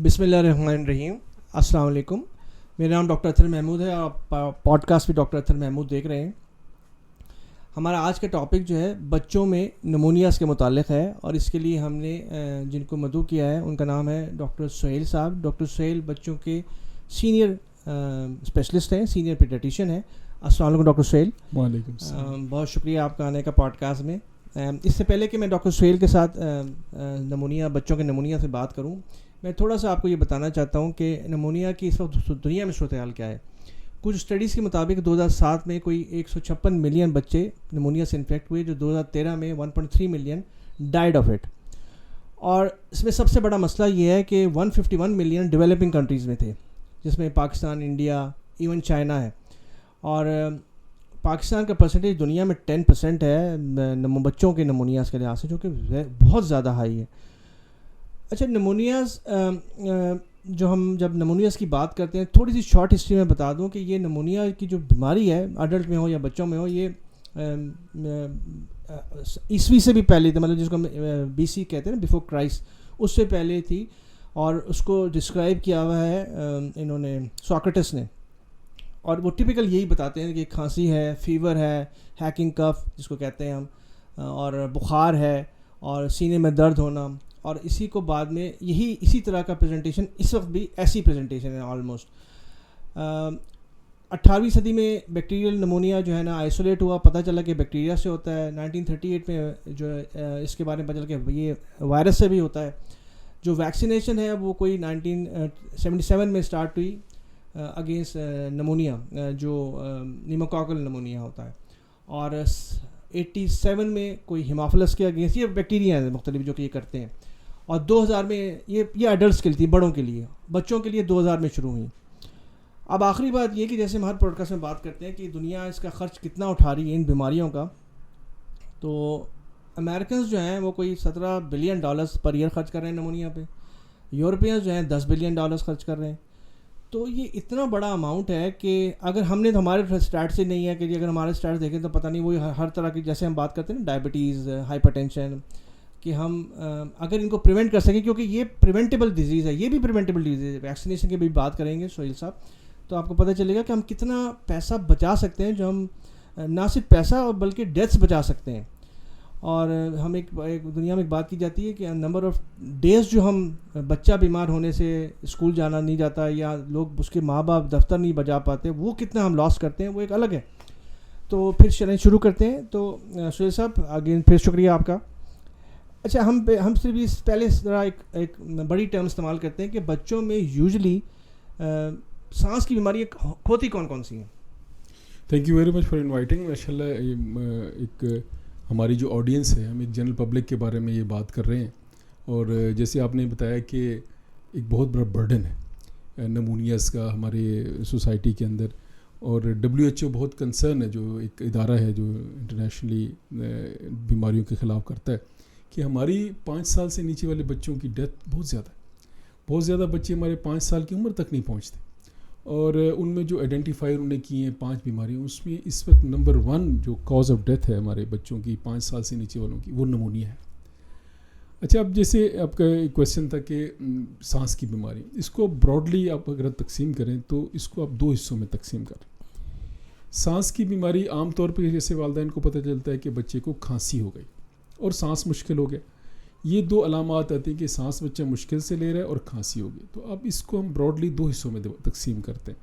بسم اللہ الرحمن الرحیم. السلام علیکم. میرا نام ڈاکٹر اطہر محمود ہے. آپ پوڈ کاسٹ بھی ڈاکٹر اطہر محمود دیکھ رہے ہیں. ہمارا آج کا ٹاپک جو ہے بچوں میں نمونیاز کے متعلق ہے, اور اس کے لیے ہم نے جن کو مدعو کیا ہے ان کا نام ہے ڈاکٹر سہیل صاحب. ڈاکٹر سہیل بچوں کے سینئر اسپیشلسٹ ہیں, سینئر پیڈیٹیشین ہیں. السلام علیکم ڈاکٹر سہیل. وعلیکم السلام. بہت شکریہ آپ کا آنے کا پوڈ کاسٹ میں. اس سے پہلے کہ میں ڈاکٹر سہیل کے ساتھ نمونیا, بچوں کے نمونیا سے بات کروں, میں تھوڑا سا آپ کو یہ بتانا چاہتا ہوں کہ نمونیا کی اس وقت دنیا میں صورتحال کیا ہے. کچھ اسٹڈیز کے مطابق 2007 میں کوئی 156 ملین بچے نمونیا سے انفیکٹ ہوئے, جو 2013 میں 1.3 ملین ڈائڈ آف اٹ. اور اس میں سب سے بڑا مسئلہ یہ ہے کہ 151 ملین ڈیولپنگ کنٹریز میں تھے, جس میں پاکستان, انڈیا, ایون چائنا ہے. اور پاکستان کا پرسنٹیج دنیا میں 10% ہے بچوں کے نمونیاز کے لحاظ سے, جو کہ بہت زیادہ ہائی ہے. اچھا, نمونیاز جو ہم جب نمونیاز کی بات کرتے ہیں, تھوڑی سی شارٹ ہسٹری میں بتا دوں کہ یہ نمونیا کی جو بیماری ہے, اڈلٹ میں ہو یا بچوں میں ہو, یہ عیسوی سے بھی پہلے تھی, مطلب جس کو ہم BC کہتے ہیں نا, بیفور کرائسٹ, اس سے پہلے تھی. اور اس کو ڈسکرائب کیا ہوا ہے انہوں نے, سوکریٹس نے. اور وہ ٹپیکل یہی بتاتے ہیں کہ کھانسی ہے, فیور ہے, ہیکنگ کف جس کو کہتے ہیں ہم, اور بخار ہے, اور سینے میں درد ہونا. اور اسی کو بعد میں اسی طرح کا پریزنٹیشن اس وقت بھی ایسی پریزنٹیشن ہے آلموسٹ. 18ویں صدی میں بیکٹیریل نمونیا جو ہے نا آئسولیٹ ہوا, پتہ چلا کہ بیکٹیریا سے ہوتا ہے. 1938 میں جو اس کے بارے میں پتہ چلا کہ یہ وائرس سے بھی ہوتا ہے. جو ویکسینیشن ہے وہ کوئی 1977 میں اسٹارٹ ہوئی اگینسٹ نمونیا, جو نیموکاکل نمونیا ہوتا ہے. اور 87 میں کوئی ہیموفیلس کے اگینسٹ, یہ بیکٹیریا ہیں مختلف جو کہ یہ کرتے ہیں. اور 2000 میں یہ ایڈلٹس کے لیے تھی, بڑوں کے لیے. بچوں کے لیے 2000 میں شروع ہوئی. اب آخری بات یہ کہ جیسے ہم ہر پوڈ کاسٹ میں بات کرتے ہیں کہ دنیا اس کا خرچ کتنا اٹھا رہی ہے ان بیماریوں کا, تو امریکنز جو ہیں وہ کوئی $17 بلین پر ایئر خرچ کر رہے ہیں نمونیا پہ. یورپینز جو ہیں $10 بلین خرچ کر رہے ہیں. تو یہ اتنا بڑا اماؤنٹ ہے کہ اگر ہم نے تو ہمارے اسٹیٹ سے نہیں ہے کہ اگر ہمارے اسٹیٹ دیکھیں تو پتہ نہیں وہ ہر طرح کی, جیسے ہم بات کرتے ہیں نا ڈائبٹیز, ہائپر ٹینشن, کہ ہم اگر ان کو پریونٹ کر سکیں, کیونکہ یہ پریونٹیبل ڈیزیز ہے, یہ بھی پریونٹیبل ڈیزیز ہے. ویکسینیشن کی بھی بات کریں گے سہیل صاحب, تو آپ کو پتہ چلے گا کہ ہم کتنا پیسہ بچا سکتے ہیں, جو ہم نہ صرف پیسہ بلکہ ڈیتھس بچا سکتے ہیں. اور ہم ایک دنیا میں ایک بات کی جاتی ہے کہ نمبر آف ڈیز جو ہم بچہ بیمار ہونے سے اسکول جانا نہیں جاتا, یا لوگ اس کے ماں باپ دفتر نہیں بجا پاتے, وہ کتنا ہم لاس کرتے ہیں, وہ ایک الگ ہے. تو پھر چلیں شروع کرتے ہیں. تو سہیل صاحب اگین پھر شکریہ آپ کا. اچھا, ہم صرف پہلے ذرا ایک بڑی ٹرم استعمال کرتے ہیں کہ بچوں میں یوزلی سانس کی بیماریاں ہوتی کون کون سی ہیں. Thank you very much for inviting. ماشاء اللہ, ایک ہماری جو آڈینس ہے, ہم ایک جنرل پبلک کے بارے میں یہ بات کر رہے ہیں. اور جیسے آپ نے بتایا کہ ایک بہت بڑا برڈن ہے نمونیاز کا ہمارے سوسائٹی کے اندر, اور WHO بہت کنسرن ہے, جو ایک ادارہ ہے جو انٹرنیشنلی بیماریوں کے خلاف کرتا ہے, کہ ہماری 5 سال سے نیچے والے بچوں کی ڈیتھ بہت زیادہ ہے. بہت زیادہ بچے ہمارے 5 سال کی عمر تک نہیں پہنچتے. اور ان میں جو آئیڈینٹیفائی انہوں نے کی ہیں 5 بیماریاں, اس میں اس وقت نمبر 1 جو کاز آف ڈیتھ ہے ہمارے بچوں کی 5 سال سے نیچے والوں کی, وہ نمونیا ہے. اچھا, اب جیسے آپ کا ایک کویشچن تھا کہ سانس کی بیماری, اس کو براڈلی آپ اگر تقسیم کریں تو اس کو آپ 2 حصوں میں تقسیم کریں. سانس کی بیماری عام طور پہ جیسے والدین کو پتہ چلتا ہے کہ بچے کو کھانسی ہو گئی اور سانس مشکل ہو گیا, یہ 2 علامات آتی ہیں کہ سانس بچہ مشکل سے لے رہا ہے اور کھانسی ہوگی. تو اب اس کو ہم براڈلی 2 حصوں میں تقسیم کرتے ہیں.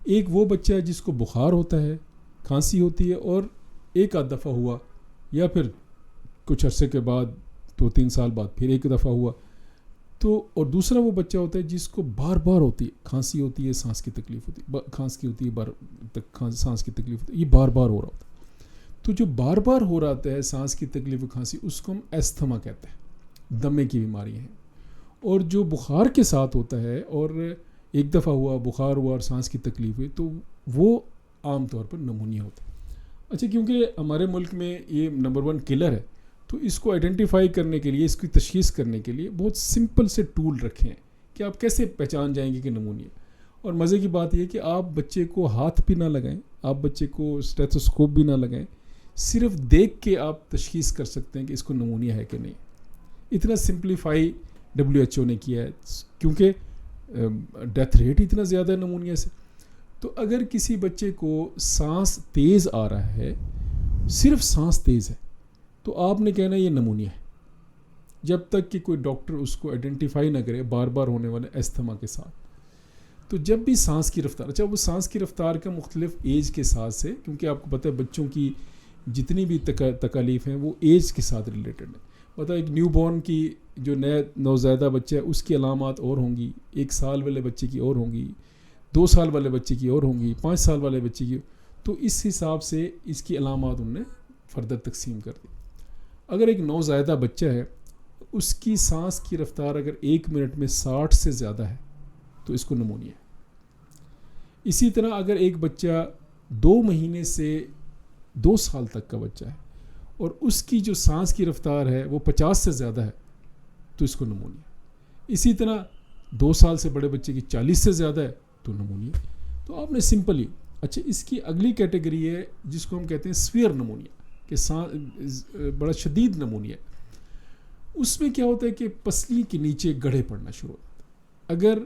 ایک وہ بچہ ہے جس کو بخار ہوتا ہے, کھانسی ہوتی ہے, اور ایک آدھ دفعہ ہوا, یا پھر کچھ عرصے کے بعد 2-3 سال بعد پھر ایک دفعہ ہوا. تو اور دوسرا وہ بچہ ہوتا ہے جس کو بار بار ہوتی ہے, کھانسی ہوتی ہے, سانس کی تکلیف ہوتی ہے, کھانسی ہوتی ہے, سانس کی تکلیف ہوتی ہے, یہ بار بار ہو رہا ہوتا ہے. تو جو بار بار ہو رہا ہے سانس کی تکلیف و کھانسی, اس کو ہم ایستھما کہتے ہیں, دمے کی بیماری ہیں. اور جو بخار کے ساتھ ہوتا ہے, اور ایک دفعہ ہوا, بخار ہوا اور سانس کی تکلیف ہوئی, تو وہ عام طور پر نمونیا ہوتا ہے. اچھا, کیونکہ ہمارے ملک میں یہ نمبر 1 کلر ہے, تو اس کو آئیڈینٹیفائی کرنے کے لیے, اس کی تشخیص کرنے کے لیے بہت سمپل سے ٹول رکھے ہیں کہ آپ کیسے پہچان جائیں گے کہ نمونیا. اور مزے کی بات یہ کہ آپ بچے کو ہاتھ بھی نہ لگائیں, آپ بچے کو اسٹیتھوسکوپ بھی نہ لگائیں, صرف دیکھ کے آپ تشخیص کر سکتے ہیں کہ اس کو نمونیا ہے کہ نہیں. اتنا سمپلیفائی WHO نے کیا ہے, کیونکہ ڈیتھ ریٹ اتنا زیادہ ہے نمونیا سے. تو اگر کسی بچے کو سانس تیز آ رہا ہے, صرف سانس تیز ہے, تو آپ نے کہنا یہ نمونیا ہے, جب تک کہ کوئی ڈاکٹر اس کو آئیڈینٹیفائی نہ کرے بار بار ہونے والے استھما کے ساتھ. تو جب بھی سانس کی رفتار, اچھا وہ سانس کی رفتار کا مختلف ایج کے ساتھ سے, کیونکہ آپ کو پتہ ہے بچوں کی جتنی بھی تکالیف ہیں وہ ایج کے ساتھ ریلیٹڈ ہیں. پتہ ایک نیو بورن کی جو نوزائیدہ بچہ ہے اس کی علامات اور ہوں گی, 1 سال والے بچے کی اور ہوں گی, 2 سال والے بچے کی اور ہوں گی, 5 سال والے بچے کی. تو اس حساب سے اس کی علامات انہوں نے فردر تقسیم کر دی. اگر ایک نوزائیدہ بچہ ہے, اس کی سانس کی رفتار اگر 1 منٹ میں 60 سے زیادہ ہے تو اس کو نمونیا ہے. اسی طرح اگر ایک بچہ 2 مہینے سے 2 سال تک کا بچہ ہے اور اس کی جو سانس کی رفتار ہے وہ 50 سے زیادہ ہے تو اس کو نمونیا. اسی طرح 2 سال سے بڑے بچے کی 40 سے زیادہ ہے تو نمونیا. تو آپ نے سمپلی, اچھا اس کی اگلی کیٹیگری ہے جس کو ہم کہتے ہیں سویئر نمونیا, کہ بڑا شدید نمونیا. اس میں کیا ہوتا ہے کہ پسلی کے نیچے گڑھے پڑنا شروع ہوتا ہے. اگر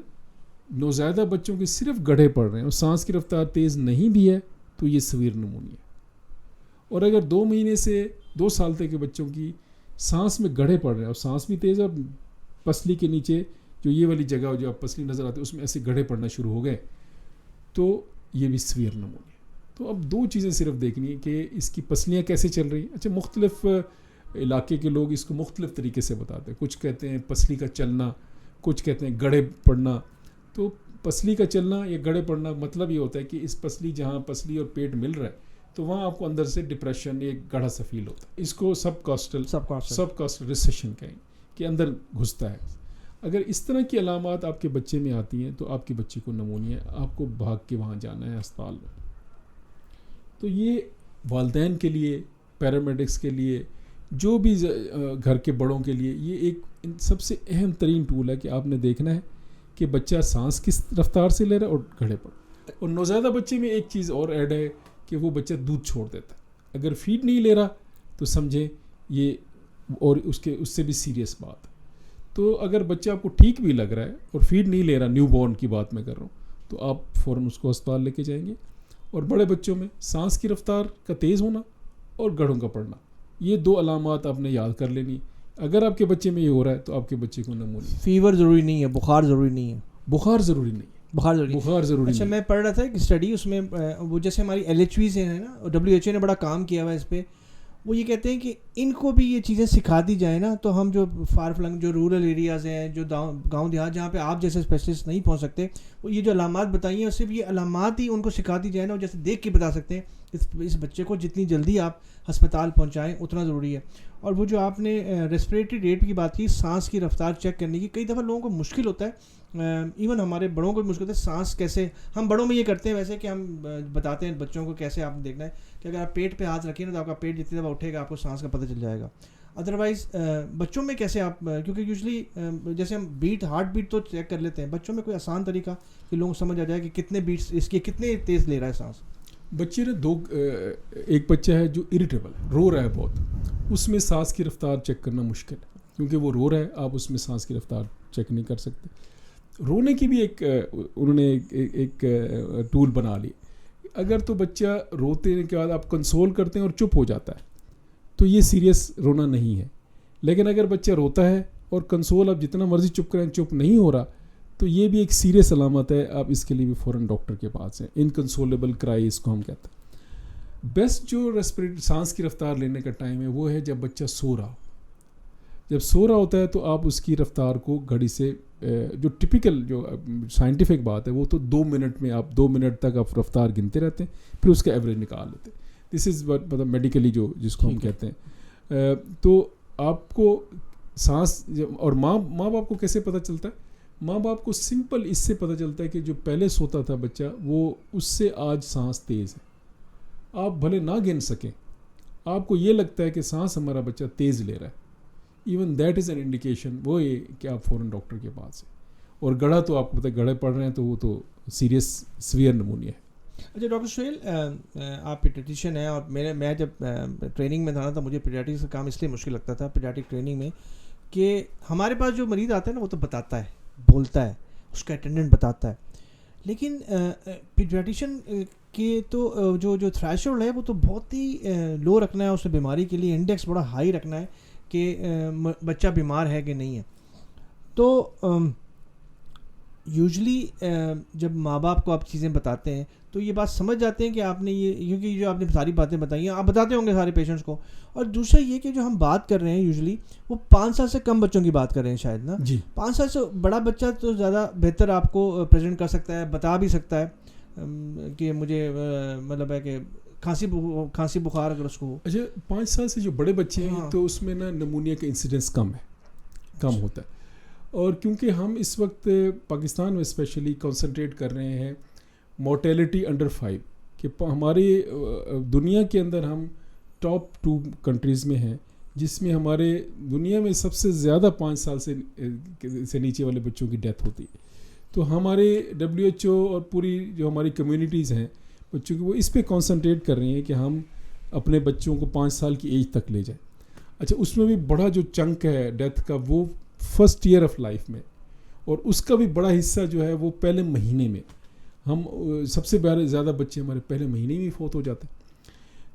نوزائیدہ بچوں کے صرف گڑھے پڑ رہے ہیں اور سانس کی رفتار تیز نہیں بھی ہے تو یہ سویئر نمونیا. اور اگر 2 مہینے سے 2 سال تک کے بچوں کی سانس میں گڑھے پڑ رہے ہیں اور سانس بھی تیز ہے اور پسلی کے نیچے جو یہ والی جگہ جو آپ پسلی نظر آتی ہے اس میں ایسے گڑھے پڑنا شروع ہو گئے تو یہ بھی سویئر نمونیا. تو اب 2 چیزیں صرف دیکھنی ہے کہ اس کی پسلیاں کیسے چل رہی ہیں. اچھا مختلف علاقے کے لوگ اس کو مختلف طریقے سے بتاتے ہیں. کچھ کہتے ہیں پسلی کا چلنا, کچھ کہتے ہیں گڑھے پڑنا. تو پسلی کا چلنا یا گڑھے پڑنا مطلب یہ ہوتا ہے کہ اس پسلی, جہاں پسلی اور پیٹ مل رہا ہے تو وہاں آپ کو اندر سے ڈپریشن, ایک گڑھا سا فیل ہوتا ہے. اس کو سب کاسٹل ریسیشن کہیں کہ اندر گھستا ہے. اگر اس طرح کی علامات آپ کے بچے میں آتی ہیں تو آپ کے بچے کو نمونیا ہے, آپ کو بھاگ کے وہاں جانا ہے ہسپتال میں. تو یہ والدین کے لیے, پیرامیڈکس کے لیے, جو بھی گھر کے بڑوں کے لیے یہ ایک سب سے اہم ترین ٹول ہے کہ آپ نے دیکھنا ہے کہ بچہ سانس کس رفتار سے لے رہا ہے اور گڑھے پر. اور نوزائیدہ بچے میں ایک چیز اور ایڈ ہے کہ وہ بچہ دودھ چھوڑ دیتا ہے. اگر فیڈ نہیں لے رہا تو سمجھیں یہ, اور اس سے بھی سیریس بات. تو اگر بچہ آپ کو ٹھیک بھی لگ رہا ہے اور فیڈ نہیں لے رہا, نیو بورن کی بات میں کر رہا ہوں, تو آپ فوراً اس کو ہسپتال لے کے جائیں گے. اور بڑے بچوں میں سانس کی رفتار کا تیز ہونا اور گڑھوں کا پڑنا, یہ 2 علامات آپ نے یاد کر لینی. اگر آپ کے بچے میں یہ ہو رہا ہے تو آپ کے بچے کو نمونیا. فیور ضروری نہیں ہے, بخار ضروری نہیں ہے. بخار ضروری نہیں ہے. بخار ضروری. اچھا میں پڑھ رہا تھا ایک اسٹڈی, اس میں وہ جیسے ہماری LHVs ہیں نا, WHO نے بڑا کام کیا ہوا ہے اس پہ. وہ یہ کہتے ہیں کہ ان کو بھی یہ چیزیں سکھا دی جائیں نا, تو ہم جو فار فلنگ جو رورل ایریاز ہیں, جو گاؤں دیہات جہاں پہ آپ جیسے اسپیشلسٹ نہیں پہنچ سکتے, وہ یہ جو علامات بتائی ہیں صرف یہ علامات ہی ان کو سکھا دی جائے نا, جیسے دیکھ کے بتا سکتے ہیں. اس بچے کو جتنی جلدی آپ ہسپتال پہنچائیں اتنا ضروری ہے. اور وہ جو آپ نے ریسپریٹری ریٹ کی بات کی, سانس کی رفتار چیک کرنے کی, کئی دفعہ لوگوں کو مشکل ہوتا ہے, ایون ہمارے بڑوں کو بھی مشکل ہوتا ہے. سانس کیسے, ہم بڑوں میں یہ کرتے ہیں ویسے کہ ہم بتاتے ہیں بچوں کو کیسے آپ دیکھنا ہے کہ اگر آپ پیٹ پہ ہاتھ رکھیں نا تو آپ کا پیٹ جتنی دفعہ اٹھے گا آپ کو سانس کا پتہ چل جائے گا. ادروائز بچوں میں کیسے آپ, کیونکہ یوزلی جیسے ہم ہارٹ بیٹ تو چیک کر لیتے ہیں, بچوں میں کوئی آسان طریقہ کہ لوگوں کو سمجھ آ جائے کہ کتنے بیٹس اس کے کتنے تیز لے رہا ہے سانس. بچے نے 2, ایک بچہ ہے جو اریٹیبل ہے, رو رہا ہے بہت, اس میں سانس کی رفتار چیک کرنا مشکل ہے کیونکہ وہ رو رہا ہے, آپ اس میں سانس کی رفتار چیک نہیں کر سکتے. رونے کی بھی ایک انہوں نے ایک ٹول بنا لی. اگر تو بچہ روتے کے بعد آپ کنسول کرتے ہیں اور چپ ہو جاتا ہے تو یہ سیریس رونا نہیں ہے. لیکن اگر بچہ روتا ہے اور کنسول آپ جتنا مرضی چپ کریں چپ نہیں ہو رہا تو یہ بھی ایک سیریس علامت ہے. آپ اس کے لیے بھی فوراً ڈاکٹر کے پاس ہیں. انکنسولیبل کرائی اس کو ہم کہتے ہیں. بیسٹ جو سانس کی رفتار لینے کا ٹائم ہے وہ ہے جب بچہ سو رہا ہو. جب سو رہا ہوتا ہے تو آپ اس کی رفتار کو گھڑی سے, جو ٹپیکل جو سائنٹیفک بات ہے وہ تو 2 منٹ میں, آپ 2 منٹ تک آپ رفتار گنتے رہتے ہیں, پھر اس کا ایوریج نکال لیتے ہیں. دس از مطلب میڈیکلی جس کو ہم کہتے ہیں. تو آپ کو سانس, اور ماں باپ کو کیسے پتہ چلتا ہے؟ ماں باپ کو سمپل اس سے پتہ چلتا ہے کہ جو پہلے سوتا تھا بچہ وہ اس سے آج سانس تیز ہے. آپ بھلے نہ گن سکیں, آپ کو یہ لگتا ہے کہ سانس ہمارا بچہ تیز لے رہا ہے, even that is an indication وہ ہے کہ آپ فوراً ڈاکٹر کے پاس ہیں. اور گڑھا تو آپ کو پتہ ہے گڑھے پڑ رہے ہیں تو وہ تو سیریس سویئر نمونیا ہے. اچھا ڈاکٹر سہیل, آپ پیڈیاٹریشین ہیں اور میں جب ٹریننگ میں تھا نا تو مجھے پیڈیاٹرکس کا کام اس لیے مشکل لگتا تھا پیڈیاٹرک ٹریننگ میں کہ ہمارے پاس جو مریض آتا ہے نا وہ تو بتاتا ہے, بولتا ہے, اس کا اٹینڈنٹ بتاتا ہے, لیکن پیڈیاٹیشین کے تو جو تھریشولڈ ہے وہ تو بہت ہی لو رکھنا ہے اس بیماری کے لیے, انڈیکس بڑا ہائی رکھنا ہے کہ بچہ بیمار ہے کہ نہیں ہے. تو یوزلی جب ماں باپ کو آپ چیزیں بتاتے ہیں تو یہ بات سمجھ جاتے ہیں کہ آپ نے یہ, کیونکہ جو آپ نے ساری باتیں بتائی ہیں آپ بتاتے ہوں گے سارے پیشنٹس کو. اور دوسرا یہ کہ جو ہم بات کر رہے ہیں یوزلی وہ 5 سال سے کم بچوں کی بات کر رہے ہیں شاید نا. جی 5 سال سے بڑا بچہ تو زیادہ بہتر آپ کو پریزنٹ کر سکتا ہے, بتا بھی سکتا ہے کہ مجھے مطلب ہے کہ کھانسی بخار اگر اس کو ہو. اچھا 5 سال سے جو بڑے بچے ہیں تو اس میں نا نمونیا کا انسیڈنس کم ہوتا ہے. اور کیونکہ ہم اس وقت پاکستان میں اسپیشلی کنسنٹریٹ کر رہے ہیں مورٹیلٹی انڈر 5 کہ ہماری دنیا کے اندر ہم ٹاپ 2 کنٹریز میں ہیں جس میں ہمارے دنیا میں سب سے زیادہ 5 سال سے نیچے والے بچوں کی ڈیتھ ہوتی ہے. تو ہمارے WHO اور پوری جو ہماری کمیونٹیز ہیں بچوں کی وہ اس پہ کنسنٹریٹ کر رہی ہیں کہ ہم اپنے بچوں کو 5 سال کی ایج تک لے جائیں. اچھا اس میں بھی بڑا جو چنک ہے ڈیتھ کا وہ فرسٹ ایئر آف لائف میں, اور اس کا بھی بڑا حصہ جو ہے وہ پہلے مہینے میں. ہم سب سے زیادہ بچے ہمارے پہلے مہینے میں فوت ہو جاتے ہیں.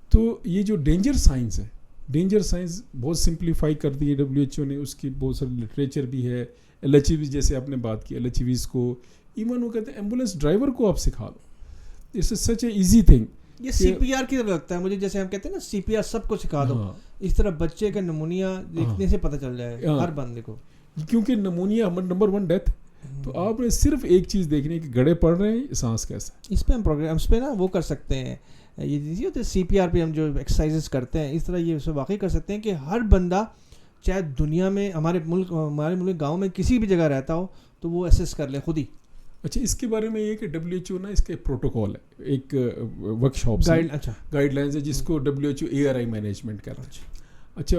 تو یہ جو ڈینجر سائنس ہے, ڈینجر سائنس بہت سمپلیفائی کر دی ہے WHO نے, اس کی بہت ساری لٹریچر بھی ہے. LHVs جیسے آپ نے بات کی, LHVs کو ایون وہ کہتے ہیں ایمبولینس ڈرائیور کو آپ سکھا دو, it's such a easy thing. یہ CPR کی طرح لگتا ہے مجھے, جیسے ہم کہتے ہیں نا CPR سب کو سکھا دو, اس طرح بچے کا نمونیا دیکھنے سے پتہ چل جائے ہر بندے کو, کیونکہ نمونیا نمبر 1 ڈیتھ. تو آپ نے صرف ایک چیز دیکھنی ہے کہ گڑے پڑ رہے ہیں, سانس کیسا ہے. اس پہ ہم پروگرامس پہ نا وہ کر سکتے ہیں, یہ دیجیے ہوتے CPR پہ ہم جو ایکسرسائزز کرتے ہیں اس طرح یہ اسے واقعی کر سکتے ہیں کہ ہر بندہ چاہے دنیا میں ہمارے ملک گاؤں میں کسی بھی جگہ رہتا ہو تو وہ ایسیس کر لے خود ہی. اچھا اس کے بارے میں یہ کہ WHO نا اس کا ایک پروٹوکول ہے, ایک ورک شاپ گائیڈ لائنز ہے جس کو WHO ARI مینجمنٹ کرتا ہے. اچھا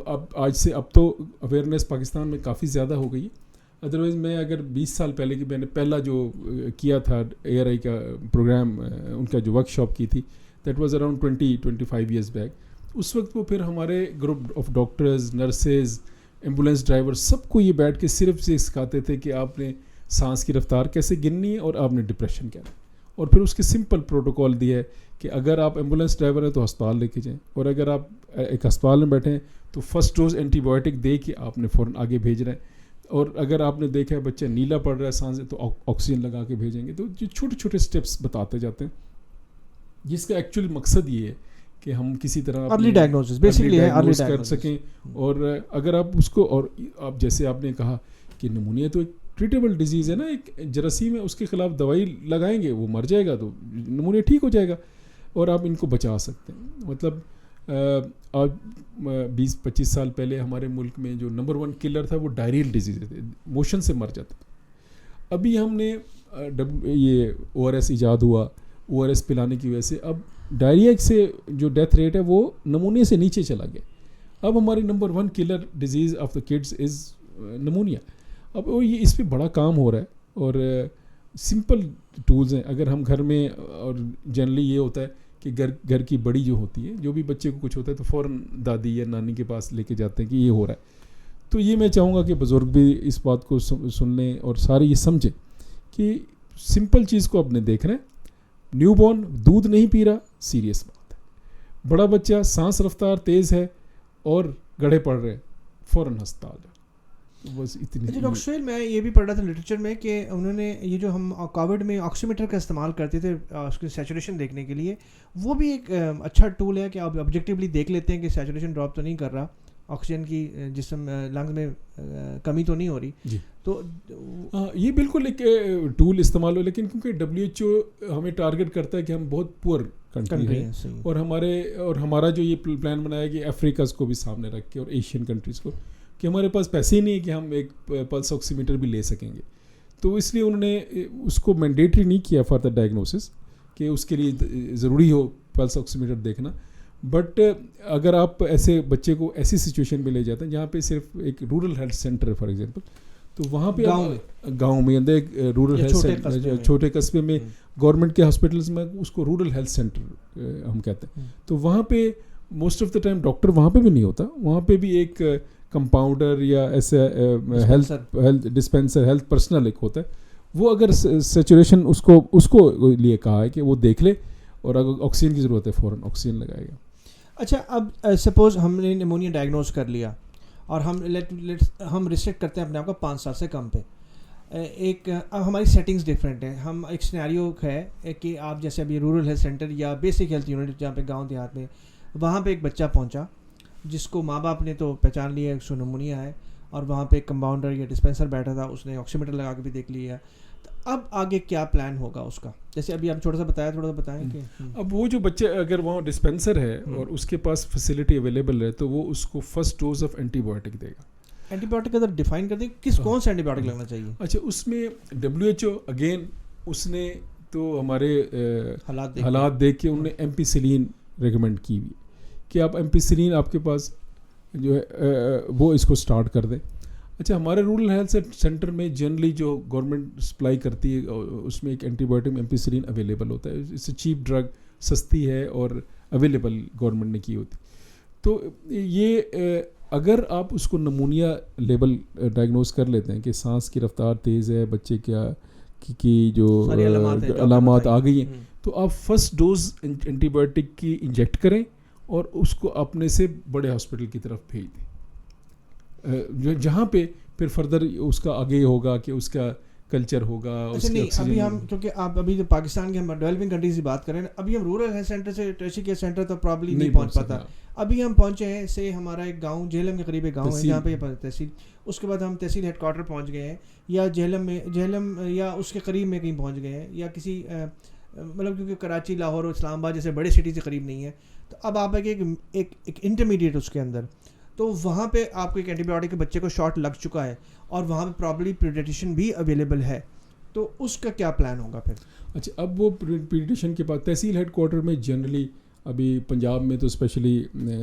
اب آج سے اب تو اویئرنیس پاکستان میں کافی زیادہ ہو گئی ہے. ادروائز میں اگر 20 سال پہلے کی میں نے پہلا جو کیا تھا ARI کا پروگرام, ان کا جو ورک شاپ کی تھی, that was around 20-25 years back. اس وقت وہ پھر ہمارے group of doctors, nurses, ambulance driver سب کو یہ بیٹھ کے صرف یہ سکھاتے تھے کہ آپ نے سانس کی رفتار کیسے گننی ہے اور آپ نے ڈپریشن کیا ہے. اور پھر اس کے سمپل پروٹوکول دیا ہے کہ اگر آپ ایمبولینس ڈرائیور ہیں تو ہسپتال لے کے جائیں, اور اگر آپ ایک ہسپتال میں بیٹھے ہیں تو فرسٹ ڈوز اینٹی بایوٹک دے کے آپ نے فوراً آگے بھیج رہے ہیں. اور اگر آپ نے دیکھا ہے بچہ نیلا پڑ رہا ہے سانس تو آکسیجن لگا کے بھیجیں گے. تو جو چھوٹے چھوٹے سٹیپس بتاتے جاتے ہیں جس کا ایکچولی مقصد یہ ہے کہ ہم کسی طرح ارلی ڈائگنوسس بیسیکلی ہے, ارلی کر سکیں. اور اگر آپ اس کو, اور آپ جیسے آپ نے کہا کہ نمونیا تو ایک ٹریٹیبل ڈیزیز ہے نا, ایک جراثیم ہے, اس کے خلاف دوائی لگائیں گے وہ مر جائے گا تو نمونیا ٹھیک ہو جائے گا, اور آپ ان کو بچا سکتے ہیں. مطلب آج 20-25 سال پہلے ہمارے ملک میں جو نمبر 1 کلر تھا وہ ڈائریل ڈیزیز تھے, موشن سے مر جاتا. ابھی ہم نے یہ ORS ایجاد ہوا, ORS پلانے کی وجہ سے اب ڈائریا سے جو ڈیتھ ریٹ ہے وہ نمونیا سے نیچے چلا گیا. اب ہماری number 1 colour disease of the kids is pneumonia. اب یہ اس پہ بڑا کام ہو رہا ہے, اور سمپل ٹولز ہیں. اگر ہم گھر میں, اور جنرلی یہ ہوتا ہے کہ گھر کی بڑی جو ہوتی ہے, جو بھی بچے کو کچھ ہوتا ہے تو فوراً دادی یا نانی کے پاس لے کے جاتے ہیں کہ یہ ہو رہا ہے. تو یہ میں چاہوں گا کہ بزرگ بھی اس بات کو سن لیں اور سارے یہ سمجھیں کہ سمپل چیز کو اپنے دیکھ رہے ہیں. نیو بورن دودھ نہیں پی رہا, سیریس بات ہے. بڑا بچہ سانس رفتار تیز ہے اور گڑھے پڑ رہے, فوراً ہسپتال. بس اتنی. ڈاکٹر سہیل, میں یہ بھی پڑھ رہا تھا لٹریچر میں کہ انہوں نے یہ جو ہم کووڈ میں آکسی میٹر کا استعمال کرتے تھے اس کی سیچوریشن دیکھنے کے لیے, وہ بھی ایک اچھا ٹول ہے کہ آپ آبجیکٹیولی دیکھ لیتے ہیں کہ سیچوریشن ڈراپ تو نہیں کر رہا, آکسیجن کی جسم لنگز میں کمی تو نہیں ہو رہی. جی تو یہ بالکل ایک ٹول استعمال ہو, لیکن کیونکہ WHO ہمیں ٹارگٹ کرتا ہے کہ ہم بہت پور کنٹری ہیں, اور ہمارا جو یہ پلان بنایا کہ افریقاز کو بھی سامنے رکھ کے اور ایشین کنٹریز کو, کہ ہمارے پاس پیسے ہی نہیں ہے کہ ہم ایک پلس آکسی میٹر بھی لے سکیں گے. تو اس لیے انہوں نے اس کو مینڈیٹری نہیں کیا فار دا ڈائگنوسس کہ اس کے لیے ضروری ہو پلس آکسی میٹر دیکھنا. بٹ اگر آپ ایسے بچے کو ایسی سچویشن پہ لے جاتے ہیں جہاں پہ صرف ایک رورل ہیلتھ سینٹر ہے فار ایگزامپل, تو وہاں پہ گاؤں میں اندر ایک رورل ہیلتھ سینٹر, چھوٹے قصبے میں گورنمنٹ کے ہاسپٹلس میں اس کو رورل ہیلتھ سینٹر ہم کہتے ہیں. تو وہاں پہ most of the time doctor وہاں پہ بھی نہیں ہوتا, وہاں پہ بھی ایک کمپاؤنڈر یا ایسا ہیلتھ ڈسپینسر ہیلتھ پرسنل ایک ہوتا ہے, وہ اگر سیچوریشن اس کو لیے کہا ہے کہ وہ دیکھ لے, اور اگر آکسیجن کی ضرورت ہے فوراً آکسیجن لگائے گا. اچھا, اب سپوز ہم نے نمونیا ڈائگنوز کر لیا اور ہم ریسٹرکٹ کرتے ہیں اپنے آپ کو 5 سال سے کم پہ. ایک اب ہماری سیٹنگز ڈفرینٹ ہیں. ہم ایک سینیریو ہے کہ آپ جیسے ابھی رورل ہیلتھ سینٹر یا بیسک ہیلتھ یونٹ جہاں پہ گاؤں دیہات میں, وہاں پہ ایک بچہ پہنچا جس کو ماں باپ نے تو پہچان لیا اس کو نمونیا ہے, اور وہاں پہ ایک کمپاؤنڈر یا ڈسپینسر بیٹھا تھا, اس نے آکسی میٹر لگا کے بھی دیکھ لیا. تو اب آگے کیا پلان ہوگا اس کا, جیسے ابھی آپ تھوڑا سا بتائیں کہ اب وہ جو بچے اگر وہاں ڈسپینسر ہے اور اس کے پاس فیسلٹی اویلیبل ہے تو وہ اس کو first dose of antibiotic دے گا. اینٹی بایوٹک اگر ڈیفائن کر دیں کون سا اینٹی بایوٹک لگنا چاہیے؟ اچھا, اس میں WHO اگین اس نے تو ہمارے حالات دیکھ کے انہوں نے ایمپیسیلین ریکمینڈ کی ہوئی کہ آپ ایمپیسیلین آپ کے پاس جو ہے وہ اس کو سٹارٹ کر دیں. اچھا, ہمارے رورل ہیلتھ سینٹر میں جنرلی جو گورنمنٹ سپلائی کرتی ہے اس میں ایک اینٹی بایوٹک ایمپیسیلین اویلیبل ہوتا ہے. اس سے چیپ ڈرگ سستی ہے اور اویلیبل گورنمنٹ نے کی ہوتی. تو یہ اگر آپ اس کو نمونیا لیول ڈائگنوز کر لیتے ہیں کہ سانس کی رفتار تیز ہے, بچے کی جو علامات آ گئی ہیں, تو آپ فرسٹ ڈوز اینٹی بایوٹک کی انجیکٹ کریں اور اس کو اپنے سے بڑے ہاسپٹل کی طرف بھیج دیں, جہاں پہ پھر فردر اس کا آگے ہوگا کہ اس کا کلچر ہوگا. ابھی ہم کیونکہ آپ ابھی پاکستان کے ہم ڈیولپنگ کنٹریز کی بات کریں, ابھی ہم رورل ہیلتھ سینٹر سے ٹریشری کیئر سینٹر تو پرابلی نہیں پہنچ پاتا. ابھی ہم پہنچے ہیں سے ہمارا ایک گاؤں جہلم کے قریب ایک گاؤں ہے جہاں پہ تحصیل, اس کے بعد ہم تحصیل ہیڈ کوارٹر پہنچ گئے ہیں, یا جہلم یا اس کے قریب میں کہیں پہنچ گئے ہیں, یا کسی مطلب کیونکہ کراچی لاہور اور اسلام آباد جیسے بڑے سٹی سے قریب نہیں ہے. تو اب آپ ایک انٹرمیڈیٹ اس کے اندر, تو وہاں پہ آپ کو ایک اینٹی بایوٹک کے بچے کو شاٹ لگ چکا ہے اور وہاں پہ پرابلی پیڈیٹیشن بھی اویلیبل ہے, تو اس کا کیا پلان ہوگا پھر؟ اچھا, اب وہ پیڈیٹیشن کے بعد تحصیل ہیڈ کوارٹر میں جنرلی ابھی پنجاب میں تو اسپیشلی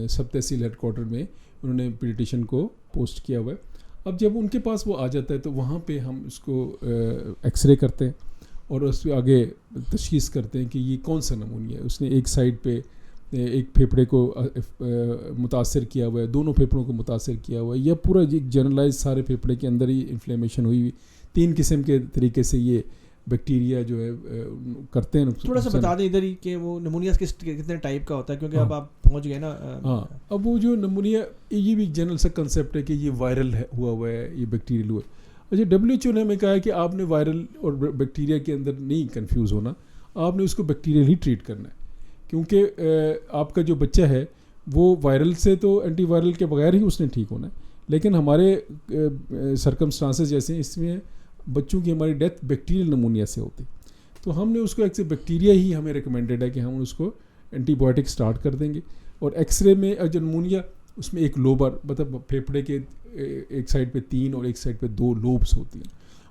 سب تحصیل ہیڈ کوارٹر میں انہوں نے پیڈیٹیشن کو پوسٹ کیا ہوا ہے. اب جب ان کے پاس وہ آ جاتا ہے تو وہاں پہ ہم اس کو ایکس رے کرتے ہیں اور اس پہ آگے تشخیص کرتے ہیں کہ یہ کون سا نمونیا ہے. اس نے ایک سائڈ پہ ایک پھیپھڑے کو متاثر کیا ہوا ہے, دونوں پھیپھڑوں کو متاثر کیا ہوا ہے, یا پورا ایک جنرلائز سارے پھیپھڑے کے اندر ہی انفلیمیشن ہوئی 3 قسم کے طریقے سے یہ بیکٹیریا جو ہے کرتے ہیں. تھوڑا سا بتا دیں ادھر ہی کہ وہ نمونیا کتنے ٹائپ کا ہوتا ہے, کیونکہ اب آپ پہنچ گئے نا. ہاں, اب وہ جو نمونیا یہ بھی جنرل سا کنسیپٹ ہے کہ یہ وائرل ہوا ہے, یہ بیکٹیریل ہوا ہے. اچھا, WHO نے ہمیں کہا ہے کہ آپ نے وائرل اور بیکٹیریا کے اندر نہیں کنفیوز ہونا, آپ نے اس کو بیکٹیریل ہی ٹریٹ کرنا ہے, کیونکہ آپ کا جو بچہ ہے وہ وائرل سے تو اینٹی وائرل کے بغیر ہی اس نے ٹھیک ہونا ہے. لیکن ہمارے سرکمسٹانسز جیسے ہیں, اس میں بچوں کی ہماری ڈیتھ بیکٹیریل نمونیا سے ہوتی, تو ہم نے اس کو ایک سے بیکٹیریا ہی ہمیں ریکمینڈیڈ ہے کہ ہم اس کو اینٹی بایوٹک سٹارٹ کر دیں گے. اور ایکس رے میں جو نمونیا اس میں ایک لوبر مطلب پھیپھڑے کے ایک سائڈ پہ 3 اور ایک سائڈ پہ 2 لوبس ہوتی ہیں.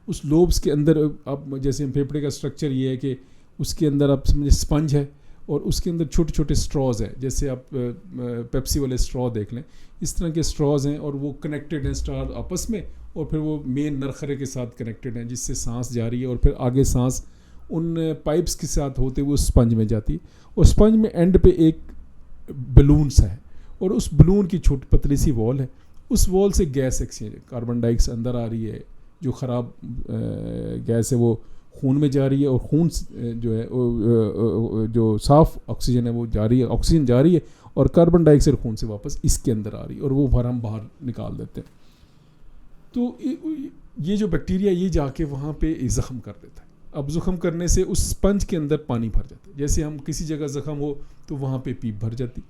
اس لوبس کے اندر اب جیسے پھیپھڑے کا اسٹرکچر یہ ہے کہ اس کے اندر آپ سمجھے اسپنج ہے اور اس کے اندر چھوٹے چھوٹے اسٹراز ہیں, جیسے آپ پیپسی والے اسٹرا دیکھ لیں, اس طرح کے اسٹراز ہیں اور وہ کنیکٹڈ ہیں اسٹار آپس میں, اور پھر وہ مین نرخرے کے ساتھ کنیکٹڈ ہیں جس سے سانس جاری ہے, اور پھر آگے سانس ان پائپس کے ساتھ ہوتے ہوئے اسپنج میں جاتی ہے, اور اسپنج میں اینڈ پہ ایک بلون سا ہے, اور اس بلون کی چھوٹی پتلی سی وال ہے, اس وال سے گیس ایکسچینج کاربن ڈائی آکسائڈ اندر آ رہی ہے, جو خراب گیس ہے وہ خون میں جا رہی ہے, اور خون جو ہے جو صاف آکسیجن ہے وہ جاری ہے, آکسیجن جاری ہے, اور کاربن ڈائی آکسائڈ خون سے واپس اس کے اندر آ رہی ہے, اور وہ ہم باہر نکال دیتے ہیں. تو یہ جو بیکٹیریا یہ جا کے وہاں پہ زخم کر دیتا ہے. اب زخم کرنے سے اس اسپنج کے اندر پانی بھر جاتا ہے, جیسے ہم کسی جگہ زخم ہو تو وہاں پہ پیپ بھر جاتی,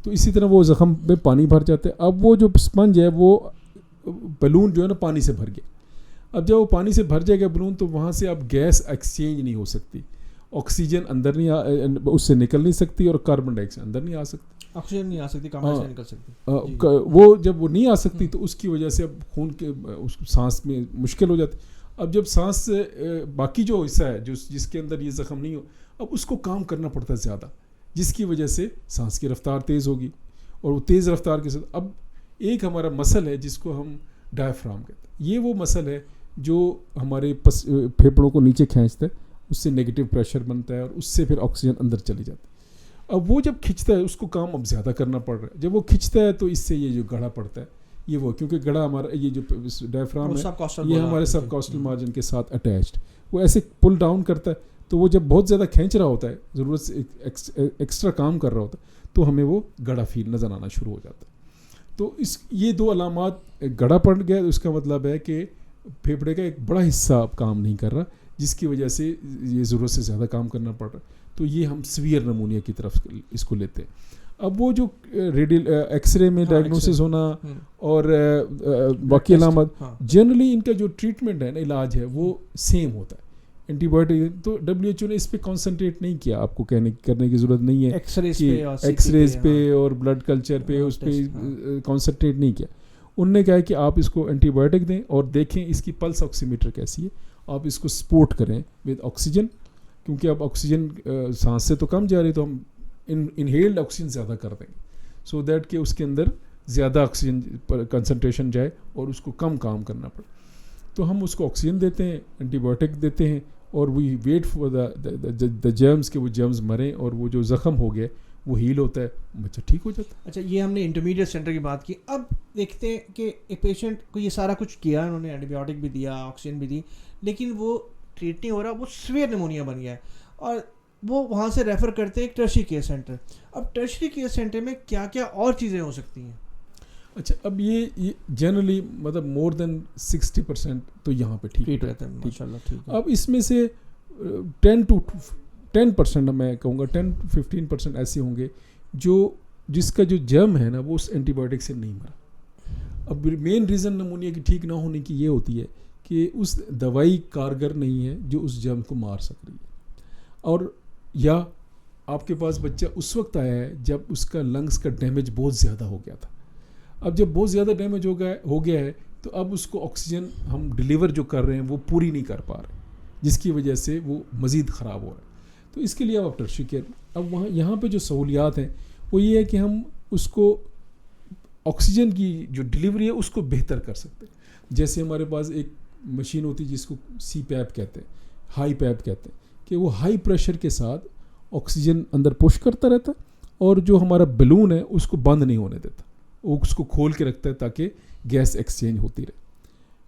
تو اسی طرح وہ زخم میں پانی بھر جاتا ہے. اب وہ جو اسپنج ہے وہ بلون جو ہے نا پانی سے بھر گیا, اب جب وہ پانی سے بھر جائے گا بلون تو وہاں سے اب گیس ایکسچینج نہیں ہو سکتی, آکسیجن اندر نہیں اس سے نکل نہیں سکتی, اور کاربن ڈائی آکسائڈ اندر نہیں آ سکتی, آکسیجن نہیں آ سکتی, کاربن سے نکل سکتی. وہ جب وہ نہیں آ سکتی تو اس کی وجہ سے اب خون کے سانس میں مشکل ہو جاتی. اب جب سانس باقی جو حصہ ہے جس کے اندر یہ زخم نہیں ہو, اب اس کو کام کرنا پڑتا ہے زیادہ, جس کی وجہ سے سانس کی رفتار تیز ہوگی, اور وہ تیز رفتار کے ساتھ اب ایک ہمارا مسل ہے جس کو ہم ڈائفرام کہتے ہیں, یہ وہ مسل ہے جو ہمارے پھیپھڑوں کو نیچے کھینچتا ہے, اس سے نیگیٹو پریشر بنتا ہے اور اس سے پھر آکسیجن اندر چلی جاتی ہے. اب وہ جب کھنچتا ہے اس کو کام اب زیادہ کرنا پڑ رہا ہے, جب وہ کھنچتا ہے تو اس سے یہ جو گڑھا پڑتا ہے یہ وہ کیونکہ گڑا ہمارا یہ جو ڈائفرام ہے یہ ہمارے سب کاسٹل مارجن کے ساتھ اٹیچڈ، وہ ایسے پل ڈاؤن کرتا ہے، تو وہ جب بہت زیادہ کھینچ رہا ہوتا ہے، ضرورت سے ایکسٹرا کام کر رہا ہوتا ہے، تو ہمیں وہ گڑا فیل نظر آنا شروع ہو جاتا ہے. تو یہ دو علامات، گڑا پڑ گیا اس کا مطلب ہے کہ پھیپھڑے کا ایک بڑا حصہ اب کام نہیں کر رہا، جس کی وجہ سے یہ ضرورت سے زیادہ کام کرنا پڑ رہا ہے. تو یہ ہم سیویئر نمونیا کی طرف اس کو لیتے ہیں. اب وہ جو ایکس رے میں ڈائگنوسس ہونا اور باقی علامات، جنرلی ان کا جو ٹریٹمنٹ ہے نا، علاج ہے، وہ سیم ہوتا ہے. اینٹی بایوٹک تو WHO نے اس پہ کانسنٹریٹ نہیں کیا، آپ کو کرنے کی ضرورت نہیں ہے ایکس ریز پہ اور بلڈ کلچر پہ، اس پہ کانسنٹریٹ نہیں کیا. انہوں نے کہا کہ آپ اس کو اینٹی بایوٹک دیں اور دیکھیں اس کی پلس آکسی میٹر کیسی ہے، آپ اس کو سپورٹ کریں ود آکسیجن، کیونکہ اب آکسیجن سانس سے تو کم جا رہی، تو ہم انہیلڈ آکسیجن زیادہ کر دیں گے، سو دیٹ کہ اس کے اندر زیادہ آکسیجن کنسنٹریشن جائے اور اس کو کم کام کرنا پڑے. تو ہم اس کو آکسیجن دیتے ہیں، اینٹی بایوٹک دیتے ہیں، اور وی ویٹ فار دا جرمز کہ وہ جرمز مریں، اور وہ جو زخم ہو گیا وہ ہیل ہوتا ہے، بچہ ٹھیک ہو جاتا ہے. اچھا، یہ ہم نے انٹرمیڈیٹ سینٹر کی بات کی. اب دیکھتے ہیں کہ ایک پیشنٹ کو یہ سارا کچھ کیا، انہوں نے اینٹی بایوٹک بھی دیا، آکسیجن بھی دی، لیکن وہ ٹریٹ نہیں ہو رہا، وہ سیویئر نمونیا بن گیا ہے، اور وہ وہاں سے ریفر کرتے ہیں ایک ٹرشری کیئر سینٹر. اب ٹرشری کیئر سینٹر میں کیا کیا اور چیزیں ہو سکتی ہیں؟ اچھا، اب یہ جنرلی مطلب مور دین 60% تو یہاں پہ ٹھیک رہتا ہے ماشاءاللہ. ٹھیک ہے. اب اس میں سے 10% میں کہوں گا 10-15% ایسے ہوں گے جس کا جو جرم ہے نا وہ اس اینٹی بایوٹک سے نہیں مرا. اب مین ریزن نمونیا کی ٹھیک نہ ہونے کی یہ ہوتی ہے کہ اس دوائی کارگر نہیں ہے جو اس جرم کو مار سک رہی ہے، اور یا آپ کے پاس بچہ اس وقت آیا ہے جب اس کا لنگس کا ڈیمیج بہت زیادہ ہو گیا تھا. اب جب بہت زیادہ ڈیمیج ہو گیا ہے تو اب اس کو آکسیجن ہم ڈیلیور جو کر رہے ہیں وہ پوری نہیں کر پا رہے، جس کی وجہ سے وہ مزید خراب ہو رہا ہے. تو اس کے لیے اب ٹرشری کیئر، اب یہاں پہ جو سہولیات ہیں وہ یہ ہے کہ ہم اس کو آکسیجن کی جو ڈیلیوری ہے اس کو بہتر کر سکتے ہیں. جیسے ہمارے پاس ایک مشین ہوتی ہے جس کو سی پیپ کہتے ہیں، ہائی پیپ کہتے ہیں، کہ وہ ہائی پریشر کے ساتھ آکسیجن اندر پش کرتا رہتا ہے، اور جو ہمارا بیلون ہے اس کو بند نہیں ہونے دیتا، وہ اس کو کھول کے رکھتا ہے تاکہ گیس ایکسچینج ہوتی رہے.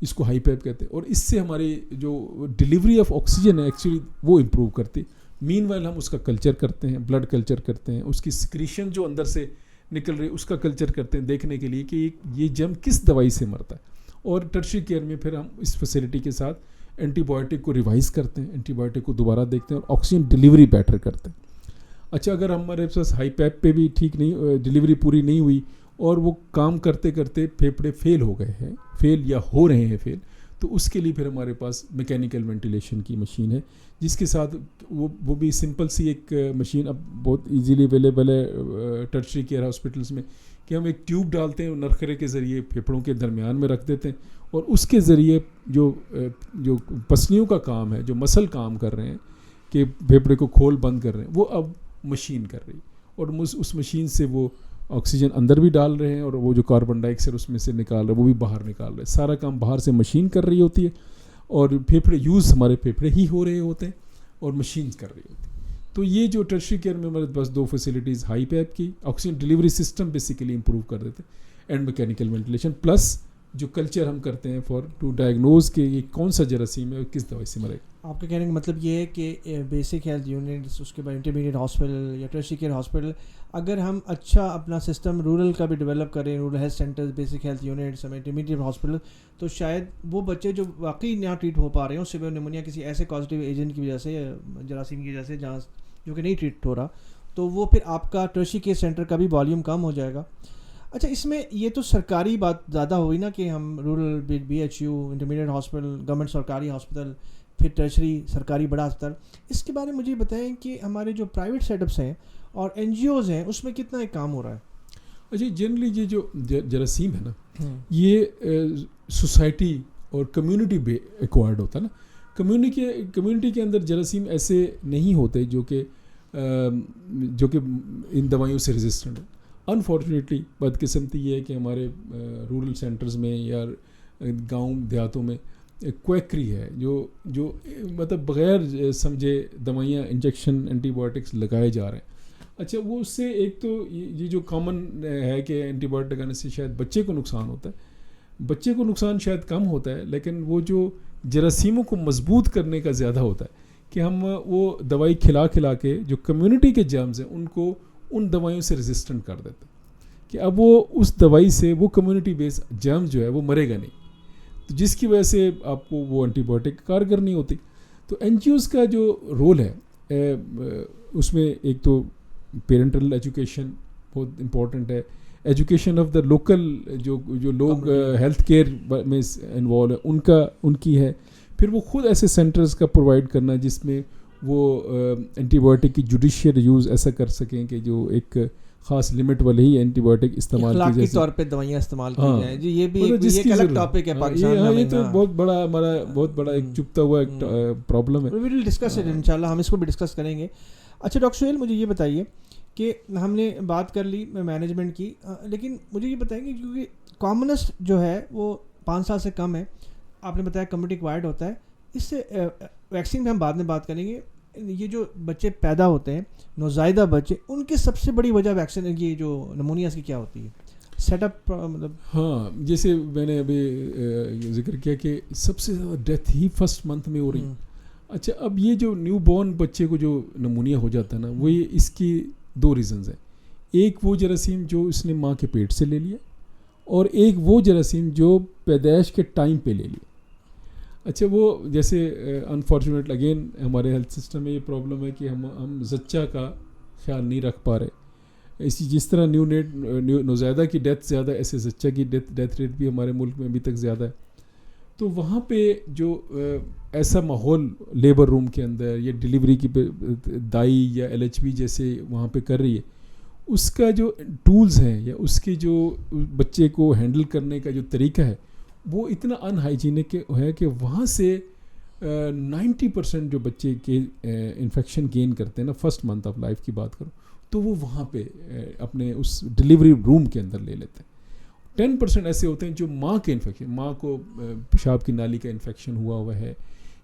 اس کو ہائی پیپ کہتے ہیں، اور اس سے ہماری جو ڈیلیوری آف آکسیجن ہے ایکچولی وہ امپروو کرتی. مین وائل ہم اس کا کلچر کرتے ہیں، بلڈ کلچر کرتے ہیں، اس کی سکریشن جو اندر سے نکل رہی اس کا کلچر کرتے ہیں دیکھنے کے لیے کہ یہ جرم کس دوائی سے مرتا ہے. اور ٹرشری کیئر میں پھر ہم اس فیسلٹی کے ساتھ اینٹی بایوٹک کو ریوائز کرتے ہیں، اینٹی بایوٹک کو دوبارہ دیکھتے ہیں اور آکسیجن ڈیلیوری بیٹر کرتے ہیں. اچھا، اگر ہمارے پاس ہائی پیپ پہ بھی ٹھیک نہیں، ڈیلیوری پوری نہیں ہوئی اور وہ کام کرتے کرتے پھیپھڑے فیل ہو گئے ہیں، فیل یا ہو رہے ہیں فیل، تو اس کے لیے پھر ہمارے پاس میکینیکل وینٹیلیشن کی مشین ہے، جس کے ساتھ وہ بھی سمپل سی ایک مشین اب بہت ایزیلی اویلیبل ہے ٹرشری کیئر ہاسپٹلس میں، کہ ہم ایک ٹیوب ڈالتے ہیں نرخرے کے ذریعے پھیپھڑوں کے درمیان میں رکھ دیتے ہیں، اور اس کے ذریعے جو پسلیوں کا کام ہے، جو مسل کام کر رہے ہیں کہ پھیپھڑے کو کھول بند کر رہے ہیں، وہ اب مشین کر رہی، اور اس مشین سے وہ آکسیجن اندر بھی ڈال رہے ہیں، اور وہ جو کاربن ڈائی آکسائڈ اس میں سے نکال رہے ہیں وہ بھی باہر نکال رہے ہیں. سارا کام باہر سے مشین کر رہی ہوتی ہے، اور پھیپھڑے یوز ہمارے پھیپھڑے ہی ہو رہے ہوتے ہیں اور مشین کر رہی ہوتی ہے. تو یہ جو ٹرشری کیئر میں ہمارے پاس دو فیسلٹیز، ہائی پیپ کی oxygen delivery system basically improve کر دیتے ہیں، اینڈ میکینیکل وینٹیلیشن، پلس جو کلچر ہم کرتے ہیں فار ٹو ڈائگنوز کہ یہ کون سا جراثیم ہے اور کس دوائی سے مرے گا. آپ کے کہنے کا مطلب یہ ہے کہ بیسک ہیلتھ یونٹس، اس کے بعد انٹرمیڈیٹ ہاسپٹل یا ٹرشری کیئر ہاسپٹل، اگر ہم اچھا اپنا سسٹم رورل کا بھی ڈیولپ کریں، rural health centres, basic health units, intermediate hospital, تو شاید وہ بچے جو واقعی نہ ٹریٹ ہو پا رہے ہوں سیویئر نمونیا کسی ایسے کازیٹیو ایجنٹ کی وجہ سے، جراثیم کی وجہ سے، جہاں جو کہ نہیں ٹریٹ ہو رہا، تو وہ پھر آپ کا ٹرشری کیئر سینٹر کا بھی والیوم کم ہو جائے گا. اچھا، اس میں یہ تو سرکاری بات زیادہ ہوئی نا کہ ہم rural BHU، intermediate hospital, government سرکاری ہاسپٹل، پھر ٹرشری سرکاری بڑا ہسپتال. اس کے بارے میں مجھے بتائیں کہ ہمارے جو پرائیویٹ سیٹ اپس ہیں اور NGOs ہیں اس میں کتنا ایک کام ہو رہا ہے؟ اچھا، جنرلی یہ جو جراثیم ہے نا، یہ سوسائٹی اور کمیونٹی بے ایکوائرڈ ہوتا ہے نا. کمیونٹی کے اندر جراثیم ایسے نہیں ہوتے جو کہ ان دوائیوں سے ریزسٹنٹ ہو. انفارچونیٹلی بدقسمتی یہ ہے کہ ہمارے رورل سینٹرز میں یا گاؤں دیہاتوں میں کویکری ہے جو مطلب بغیر سمجھے دوائیاں، انجیکشن، اینٹی بایوٹکس لگائے جا رہے ہیں، اچھا وہ اس سے ایک تو یہ جو کامن ہے کہ اینٹی بایوٹک آنے سے شاید بچے کو نقصان ہوتا ہے، بچے کو نقصان شاید کم ہوتا ہے، لیکن وہ جو جراثیموں کو مضبوط کرنے کا زیادہ ہوتا ہے کہ ہم وہ دوائی کھلا کے جو کمیونٹی کے جرمز ہیں ان کو ان دوائیوں سے ریزسٹنٹ کر دیتے ہیں کہ اب وہ اس دوائی سے وہ کمیونٹی بیس جرم جو ہے وہ مرے گا نہیں، تو جس کی وجہ سے آپ کو وہ اینٹی بایوٹک کارگر نہیں ہوتی. تو این جی اوز کا جو رول ہے اس میں ایک تو پیرنٹل ایجوکیشن بہت امپورٹنٹ ہے، ایجوکیشن آف دا لوکل جو لوگ ہیلتھ کیئر میں انوالو ہے ان کی ہے، پھر وہ خود ایسے سینٹرز کا پرووائڈ کرنا جس میں وہ اینٹی بایوٹک کی جوڈیشیل یوز ایسا کر سکیں کہ جو ایک خاص لمٹ والے ہی اینٹی بایوٹک استعمال کی جائے، طور پہ دوائیاں استعمال کی جائیں. جی یہ بھی ایک الگ ٹاپک ہے پاکستان میں، یہ تو بہت بڑا ہمارا بہت بڑا ایک چھپتا ہوا ایک پرابلم ہے. وی ول ڈسکس اٹ انشاءاللہ، ہم اس کو بھی ڈسکس کریں گے. اچھا ڈاکٹر سہیل مجھے یہ بتائیے کہ ہم نے بات کر لی مینجمنٹ کی، لیکن مجھے یہ بتائیں گے کیونکہ کامنسٹ جو ہے وہ 5 سال سے کم ہے، آپ نے بتایا کمیونٹی ایکوائرڈ ہوتا ہے، اس سے ویکسین میں ہم بعد میں بات کریں گے. یہ جو بچے پیدا ہوتے ہیں نوزائیدہ بچے، ان کی سب سے بڑی وجہ ویکسین کی جو نمونیاز کی کیا ہوتی ہے؟ سیٹ اپ مطلب ہاں جیسے میں نے ابھی ذکر کیا کہ سب سے زیادہ ڈیتھ ہی فرسٹ منتھ میں ہو رہی. اچھا اب یہ جو نیو بورن بچے کو جو نمونیا ہو جاتا ہے نا، وہ یہ اس کی 2 ریزنز ہیں. ایک وہ جراثیم جو اس نے ماں کے پیٹ سے لے لیا، اور ایک وہ جراثیم جو پیدائش کے ٹائم پہ لے لیا. اچھا وہ جیسے انفارچونیٹ اگین ہمارے ہیلتھ سسٹم میں یہ پرابلم ہے کہ ہم زچہ کا خیال نہیں رکھ پا رہے. جس طرح نوزائیدہ کی ڈیتھ زیادہ، ایسے زچہ کی ڈیتھ ریٹ بھی ہمارے ملک میں ابھی تک زیادہ ہے. تو وہاں پہ جو ایسا ماحول لیبر روم کے اندر یا ڈیلیوری کی دائی یا LHV جیسے وہاں پہ کر رہی ہے، اس کا جو ٹولز ہیں یا اس کے جو بچے کو ہینڈل کرنے کا جو طریقہ ہے وہ اتنا ان ہائیجینک ہے کہ وہاں سے 90% جو بچے کے انفیکشن گین کرتے ہیں نا فرسٹ منتھ آف لائف کی بات کروں تو وہ وہاں پہ اپنے اس ڈیلیوری روم کے اندر لے لیتے ہیں. 10% ایسے ہوتے ہیں جو ماں کے انفیکشن، ماں کو پیشاب کی نالی کا انفیکشن ہوا ہے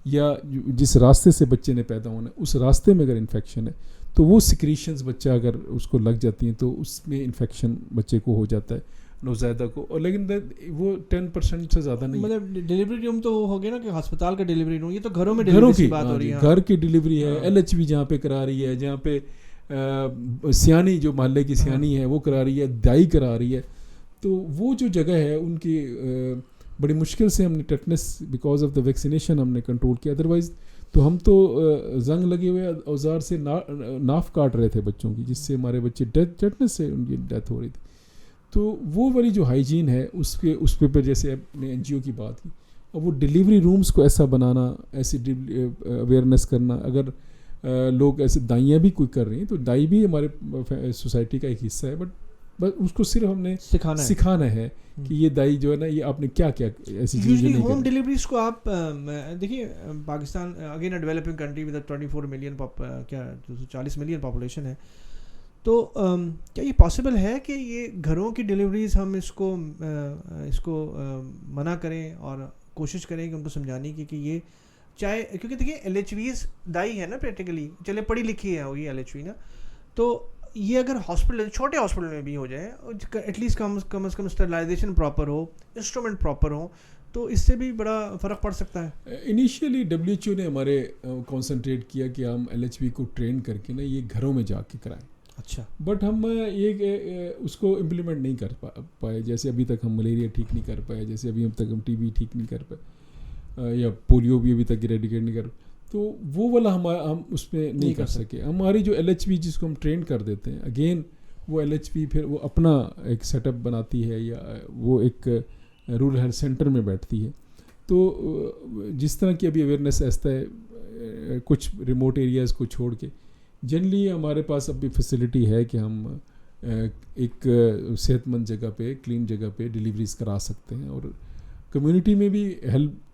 یا جس راستے سے بچے نے پیدا ہونا ہے اس راستے میں اگر انفیکشن ہے تو وہ سیکریشنز بچہ اگر اس کو لگ جاتی ہیں تو اس میں انفیکشن بچے کو ہو جاتا ہے نوزائیدہ کو. اور لیکن وہ 10% سے زیادہ نہیں. مطلب ڈیلیوری روم تو ہو گیا نا کہ ہسپتال کا ڈیلیوری روم، یہ تو گھروں میں ڈیلیوری کی بات ہو رہی ہے. گھر کی ڈیلیوری ہے، LHV جہاں پہ کرا رہی ہے، جہاں پہ سیانی جو محلے کی سیانی ہے وہ کرا رہی ہے، دائی کرا رہی ہے. تو وہ جو جگہ ہے ان کی بڑی مشکل سے ہم نے tetanus because of the vaccination ہم نے کنٹرول کیا. ادروائز تو ہم تو زنگ لگے ہوئے اوزار سے ناف کاٹ رہے تھے بچوں کی، جس سے ہمارے بچے ٹیٹنس سے ان کی ڈیتھ ہو رہی تھی. تو وہ والی جو ہائیجین ہے اس پہ جیسے آپ نے NGO کی بات کی، اور وہ ڈیلیوری رومز کو ایسا بنانا، ایسی اویئرنیس کرنا. اگر لوگ ایسے دائیاں بھی کوئی کر رہی ہیں تو دائی بھی ہمارے سوسائٹی کا ایک حصہ ہے، بس اس کو صرف ہم نے سکھانا ہے کہ یہ دائی جو ہے نا یہ آپ نے کیا ایسی چیزیں نہیں. ہوم ڈیلیوریز کو آپ دیکھیے Pakistan again a developing country with 24 million کیا 40 ملین پاپولیشن ہے، تو کیا یہ پاسبل ہے کہ یہ گھروں کی ڈیلیوریز ہم اس کو منع کریں اور کوشش کریں کہ ان کو سمجھانے کی کہ یہ چاہے، کیونکہ دیکھیے LHVs دائی ہے نا پریکٹیکلی، چلے پڑھی لکھی ہے وہی LHV نا، تو یہ اگر ہاسپٹل چھوٹے ہاسپٹل میں بھی ہو جائے ایٹ لیسٹ کم از کم اسٹرلائزیشن پراپر ہو، انسٹرومنٹ پراپر ہو، تو اس سے بھی بڑا فرق پڑ سکتا ہے. انیشیلی WHO نے ہمارے کانسنٹریٹ کیا کہ ہم LHV کو ٹرین کر کے نا یہ گھروں میں جا کے کرائیں. اچھا بٹ ہم یہ اس کو امپلیمنٹ نہیں کر پائے. جیسے ابھی تک ہم ملیریا ٹھیک نہیں کر پائے، جیسے ابھی تک ہم TB ٹھیک نہیں کر پائے، یا پولیو بھی ابھی تک ایریڈیکیٹ نہیں کر پائے. تو وہ والا ہم اس میں نہیں کر سکے. ہماری جو LHV جس کو ہم ٹرین کر دیتے ہیں، اگین وہ LHV پھر وہ اپنا ایک سیٹ اپ بناتی ہے یا وہ ایک رورل ہیلتھ سینٹر میں بیٹھتی ہے. تو جس طرح کی ابھی اویئرنیس ایسا ہے کچھ ریموٹ ایریاز کو چھوڑ کے، جنرلی ہمارے پاس اب بھی فیسلٹی ہے کہ ہم ایک صحت مند جگہ پہ، کلین جگہ پہ ڈیلیوریز کرا سکتے ہیں. اور کمیونٹی میں بھی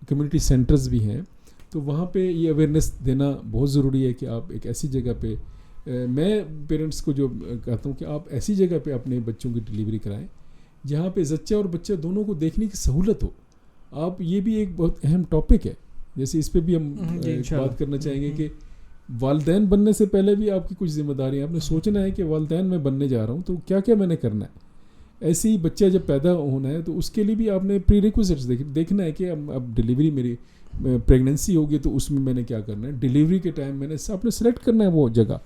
کمیونٹی سینٹرز بھی ہیں، تو وہاں پہ یہ اویئرنیس دینا بہت ضروری ہے کہ آپ ایک ایسی جگہ پہ، میں پیرنٹس کو جو کہتا ہوں کہ آپ ایسی جگہ پہ اپنے بچوں کی ڈیلیوری کرائیں جہاں پہ زچہ اور بچہ دونوں کو دیکھنے کی سہولت ہو. آپ یہ بھی ایک بہت اہم ٹاپک ہے، جیسے اس پہ بھی ہم بات کرنا چاہیں گے کہ والدین بننے سے پہلے بھی آپ کی کچھ ذمہ داریاں آپ نے سوچنا ہے کہ والدین میں بننے جا رہا ہوں تو کیا کیا میں نے کرنا ہے. ایسے ہی بچہ جب پیدا ہونا ہے تو اس کے لیے بھی آپ نے پری ریکوزٹس دیکھنا ہے کہ اب ڈیلیوری میری پریگننسی ہوگی تو اس میں میں نے کیا کرنا ہے. ڈیلیوری کے ٹائم میں نے آپ نے سلیکٹ کرنا ہے وہ جگہ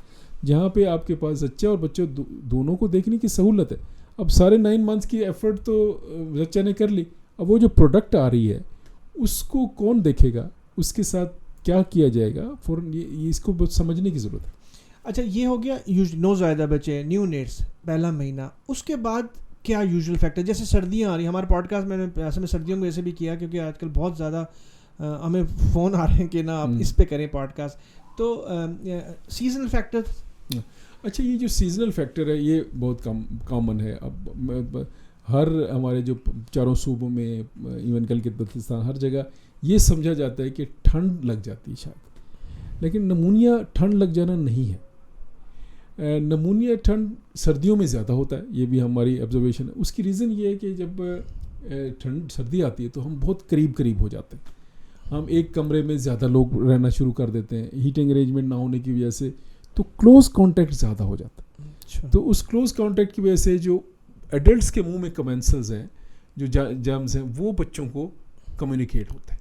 جہاں پہ آپ کے پاس بچہ اور بچے دونوں کو دیکھنے کی سہولت ہے. اب سارے 9 months کی ایفرٹ تو بچہ نے کر لی, اب وہ جو پروڈکٹ آ رہی ہے اس کو کون دیکھے گا, اس کے ساتھ کیا کیا جائے گا, فوراً یہ اس کو بہت سمجھنے کی ضرورت ہے. اچھا یہ ہو گیا نوزائیدہ بچے, نیو نیٹس, پہلا مہینہ. اس کے بعد کیا یوزول فیکٹر, جیسے سردیاں آ رہی ہیں, ہمارے پوڈ کاسٹ میں نے ایسے میں سردیوں میں ایسے بھی کیا کیونکہ آج کل بہت زیادہ ہمیں فون آ رہے ہیں کہ نا آپ اس پہ کریں پوڈ کاسٹ. تو سیزنل فیکٹر. اچھا یہ جو سیزنل فیکٹر ہے یہ بہت کامن ہے. اب ہر ہمارے جو چاروں صوبوں میں ایون گلگت بلتستان ہر جگہ یہ سمجھا جاتا ہے کہ ٹھنڈ لگ جاتی ہے شاید, لیکن نمونیا ٹھنڈ لگ جانا نہیں ہے. نمونیا ٹھنڈ سردیوں میں زیادہ ہوتا ہے, یہ بھی ہماری آبزرویشن ہے. اس کی ریزن یہ ہے کہ جب ٹھنڈ سردی آتی ہے تو ہم بہت قریب ہو جاتے ہیں, ہم ایک کمرے میں زیادہ لوگ رہنا شروع کر دیتے ہیں ہیٹنگ ارینجمنٹ نہ ہونے کی وجہ سے, تو کلوز کانٹیکٹ زیادہ ہو جاتا ہے. تو اس کلوز کانٹیکٹ کی وجہ سے جو ایڈلٹس کے منہ میں کمینسلز ہیں, جو جرمز ہیں, وہ بچوں کو کمیونیکیٹ ہوتے ہیں.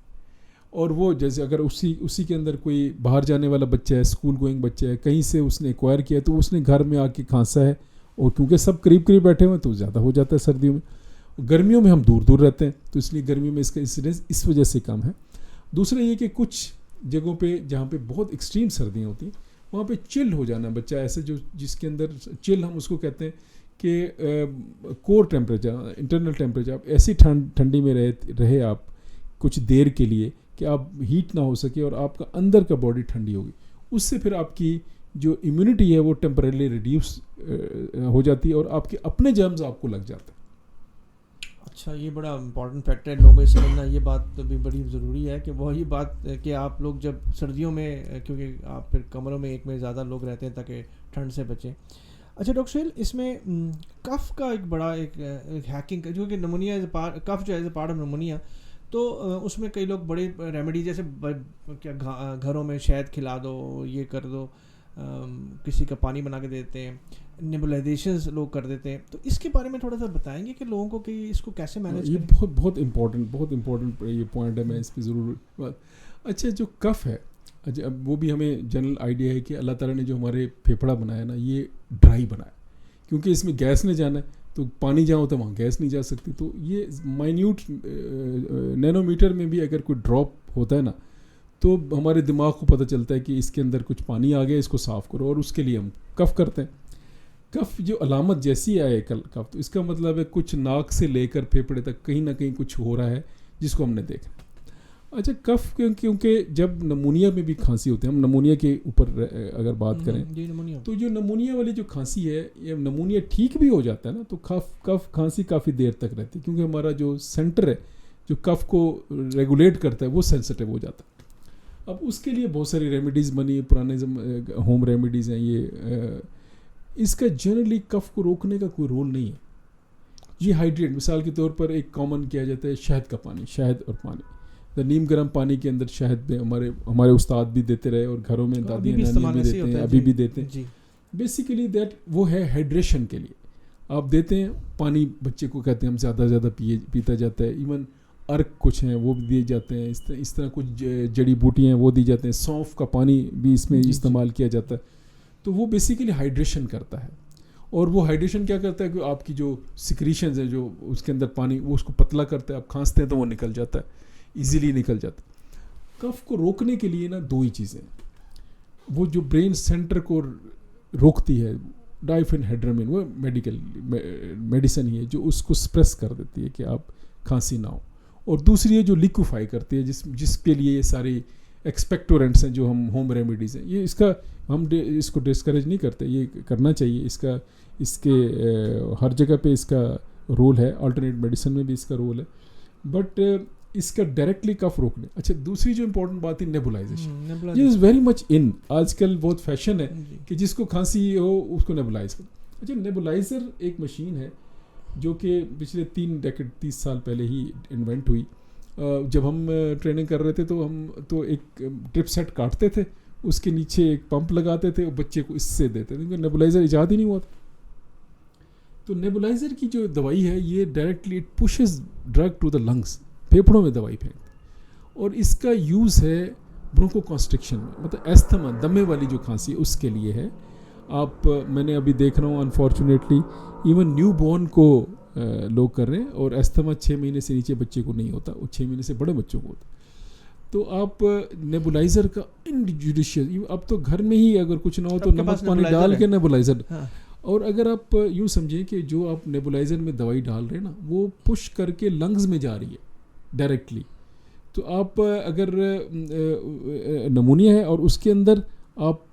اور وہ جیسے اگر اسی کے اندر کوئی باہر جانے والا بچہ ہے, اسکول گوئنگ بچہ ہے, کہیں سے اس نے ایکوائر کیا ہے تو اس نے گھر میں آ کے کھانسا ہے, اور کیونکہ سب قریب بیٹھے ہوئے ہیں تو زیادہ ہو جاتا ہے سردیوں میں. گرمیوں میں ہم دور رہتے ہیں تو اس لیے گرمیوں میں اس کا انسیڈنس اس وجہ سے کم ہے. دوسرا یہ کہ کچھ جگہوں پہ جہاں پہ بہت ایکسٹریم سردیاں ہوتی ہیں وہاں پہ چل ہو جانا بچہ ایسے جس کے اندر چل ہم اس کو کہتے ہیں کہ کور ٹیمپریچر, انٹرنل ٹیمپریچر, آپ ایسی ٹھنڈی میں رہے آپ کچھ دیر کے لیے کہ آپ ہیٹ نہ ہو سکے اور آپ کا اندر کا باڈی ٹھنڈی ہوگی. اس سے پھر آپ کی جو امیونٹی ہے وہ ٹیمپریرلی ریڈیوس ہو جاتی ہے اور آپ کے اپنے جرمز آپ کو لگ جاتے ہیں. اچھا یہ بڑا امپورٹنٹ فیکٹر ہے لوگوں کو سمجھنا, یہ بات بھی بڑی ضروری ہے کہ وہی بات کہ آپ لوگ جب سردیوں میں, کیونکہ آپ پھر کمروں میں ایک میں زیادہ لوگ رہتے ہیں تاکہ ٹھنڈ سے بچیں. اچھا ڈاکٹر سہیل, اس میں کف کا ایک بڑا ایک ہیکنگ کا, جو کہ نمونیا کف جو ہے as a part of pneumonia, تو اس میں کئی لوگ بڑے ریمیڈی جیسے کیا گھروں میں شہد کھلا دو, یہ کر دو, کسی کا پانی بنا کے دیتے ہیں, نیبولائزیشنز لوگ کر دیتے ہیں. تو اس کے بارے میں تھوڑا سا بتائیں گے کہ لوگوں کو کہ اس کو کیسے مینیج کریں. یہ بہت امپورٹنٹ یہ پوائنٹ ہے, میں اس پہ ضرور. اچھا جو کف ہے, اچھا اب وہ بھی ہمیں جنرل آئیڈیا ہے کہ اللہ تعالیٰ نے جو ہمارے پھیپھڑا بنایا نا یہ ڈرائی بنایا, کیونکہ اس میں گیس نہیں جانا ہے, تو پانی جہاں ہوتا ہے وہاں گیس نہیں جا سکتی. تو یہ مائنیوٹ نینو میٹر میں بھی اگر کوئی ڈراپ ہوتا ہے نا تو ہمارے دماغ کو پتہ چلتا ہے کہ اس کے اندر کچھ پانی آ گیا, اس کو صاف کرو, اور اس کے لیے ہم کف کرتے ہیں. کف جو علامت جیسی آئے کف, تو اس کا مطلب ہے کچھ ناک سے لے کر پھیپھڑے تک کہیں نہ کہیں کچھ ہو رہا ہے جس کو ہم نے دیکھا. اچھا کف کیونکہ جب نمونیا میں بھی کھانسی ہوتی ہے, ہم نمونیا کے اوپر اگر بات کریں تو جو نمونیا والی جو کھانسی ہے, یہ نمونیا ٹھیک بھی ہو جاتا ہے نا تو کف کھانسی کافی دیر تک رہتی ہے, کیونکہ ہمارا جو سینٹر ہے جو کف کو ریگولیٹ کرتا ہے وہ سینسٹیو ہو جاتا ہے. اب اس کے لیے بہت ساری ریمیڈیز بنی, پرانے ہوم ریمیڈیز ہیں یہ. اس کا جنرلی کف کو روکنے کا کوئی رول نہیں ہے. یہ ہائیڈریٹ مثال کے طور پر ایک کامن کیا جاتا ہے شہد کا پانی, شہد اور پانی, نیم گرم پانی کے اندر شہد میں ہمارے استاد بھی دیتے رہے اور گھروں میں دادیاں نانیاں بھی دیتے ہیں, ابھی بھی دیتے ہیں. بیسیکلی دیٹ وہ ہے ہائیڈریشن کے لیے آپ دیتے ہیں. پانی بچے کو کہتے ہیں ہم زیادہ پیتا جاتا ہے. ایون ارک کچھ ہیں وہ بھی دیے جاتے ہیں, اس طرح کچھ جڑی بوٹیاں ہیں وہ دی جاتے ہیں. سونف کا پانی بھی اس میں استعمال کیا جاتا ہے. تو وہ بیسیکلی ہائیڈریشن کرتا ہے, اور وہ ہائیڈریشن کیا کرتا ہے کہ آپ کی جو سیکریشنز ہیں جو اس کے اندر پانی, وہ اس کو پتلا کرتا ہے. آپ کھانستے ہیں تو وہ نکل جاتا ہے, ایزیلی نکل جاتا ہے. کف کو روکنے کے لیے نا دو ہی چیزیں, وہ جو برین سینٹر کو روکتی ہے ڈائفینہیڈرامین, وہ میڈیسن ہی ہے جو اس کو سپریس کر دیتی ہے کہ آپ کھانسی نہ ہو. اور دوسری ہے جو لیکوفائی کرتی ہے, جس کے لیے یہ ساری ایکسپیکٹورنٹس ہیں جو ہم ہوم ریمیڈیز ہیں. یہ ہم اس کو ڈسکریج نہیں کرتے, یہ کرنا چاہیے. اس کے ہر جگہ پہ اس کا رول ہے, آلٹرنیٹ میڈیسن میں بھی اس کا رول ہے, بٹ اس کا ڈائریکٹلی کف روکنے. اچھا دوسری جو امپورٹنٹ بات ہے نیبولائزیشن, یہ از ویری مچ ان, آج کل بہت فیشن ہے کہ جس کو کھانسی ہو اس کو نیبولائز کرو. اچھا نیبولائزر ایک مشین ہے جو کہ پچھلے 30 سال پہلے ہی انوینٹ ہوئی. جب ہم ٹریننگ کر رہے تھے تو ہم تو ایک ڈرپ سیٹ کاٹتے تھے, اس کے نیچے ایک پمپ لگاتے تھے اور بچے کو اس سے دیتے تھے, کیونکہ نیبولائزر ایجاد ہی نہیں ہوا تھا. تو نیبولائزر کی جو دوائی ہے یہ directly it pushes drug to the lungs, پھیپھڑوں میں دوائی پھینکتے, اور اس کا یوز ہے برونکو کانسٹرکشن میں, مطلب ایستھما دمے والی جو کھانسی ہے اس کے لیے ہے. آپ میں نے ابھی دیکھ رہا ہوں انفارچونیٹلی ایون نیو بورن کو لوگ کر رہے ہیں, اور ایستھما 6 مہینے سے نیچے بچے کو نہیں ہوتا, وہ 6 مہینے سے بڑے بچوں کو ہوتا. تو آپ نیبولائزر کا انجوڈیشیس, اب تو گھر میں ہی اگر کچھ نہ ہو تو نمک پانی ڈال کے نیبولائزر, اور اگر آپ یوں سمجھیں کہ جو آپ نیبولائزر میں دوائی ڈال رہے ہیں نا وہ پش کر کے لنگز میں جا رہی ہے ڈائریکٹلی. تو آپ اگر نمونیا ہے اور اس کے اندر آپ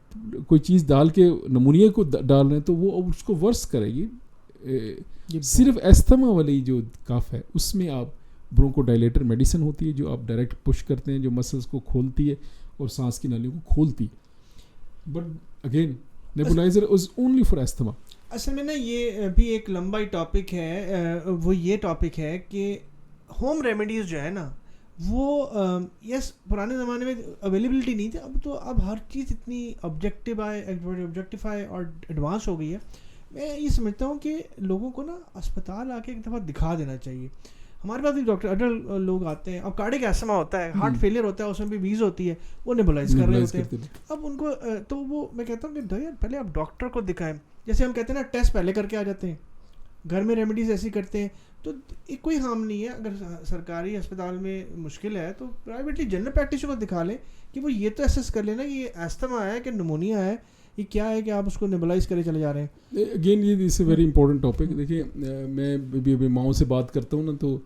کوئی چیز ڈال کے نمونیا کو ڈال رہے ہیں تو وہ اس کو ورس کرے گی. صرف ایستھما والی جو کاف ہے اس میں آپ برونکو ڈائلیٹر میڈیسن ہوتی ہے جو آپ ڈائریکٹ پش کرتے ہیں, جو مسلس کو کھولتی ہے اور سانس کی نالیوں کو کھولتی ہے. But again nebuliser is only for asthma. اصل میں نا یہ بھی ایک لمبا ٹاپک ہے, وہ یہ ٹاپک ہے کہ ہوم ریمیڈیز جو ہے نا وہ یس پرانے زمانے میں اویلیبلٹی نہیں تھی, اب ہر چیز اتنی آبجیکٹیفائی اور ایڈوانس ہو گئی ہے. میں یہ سمجھتا ہوں کہ لوگوں کو نا اسپتال آ کے ایک دفعہ دکھا دینا چاہیے. ہمارے پاس بھی ڈاکٹر اڈلٹ لوگ آتے ہیں, اب کارڈک ایسما ہوتا ہے, ہارٹ فیلئر ہوتا ہے, اس میں بھی ویز ہوتی ہے, وہ نیبولائز کر رہے ہوتے ہیں. اب ان کو تو وہ میں کہتا ہوں کہ پہلے آپ ڈاکٹر کو دکھائیں. جیسے ہم کہتے ہیں نا ٹیسٹ پہلے کر کے آ جاتے ہیں, گھر میں ریمیڈیز ایسی کرتے ہیں, تو کوئی ہارم نہیں ہے. اگر سرکاری اسپتال میں مشکل ہے تو پرائیویٹلی جنرل پریکٹیشنر کو دکھا لیں کہ وہ یہ تو ایسس کر لینا کہ یہ ایستھما ہے کہ نمونیا ہے, یہ کیا ہے کہ آپ اس کو نیبولائز کرے چلے جا رہے ہیں. اگین یہ اس اے ویری امپورٹنٹ ٹاپک. دیکھیے میں ابھی ماؤں سے بات کرتا ہوں نا تو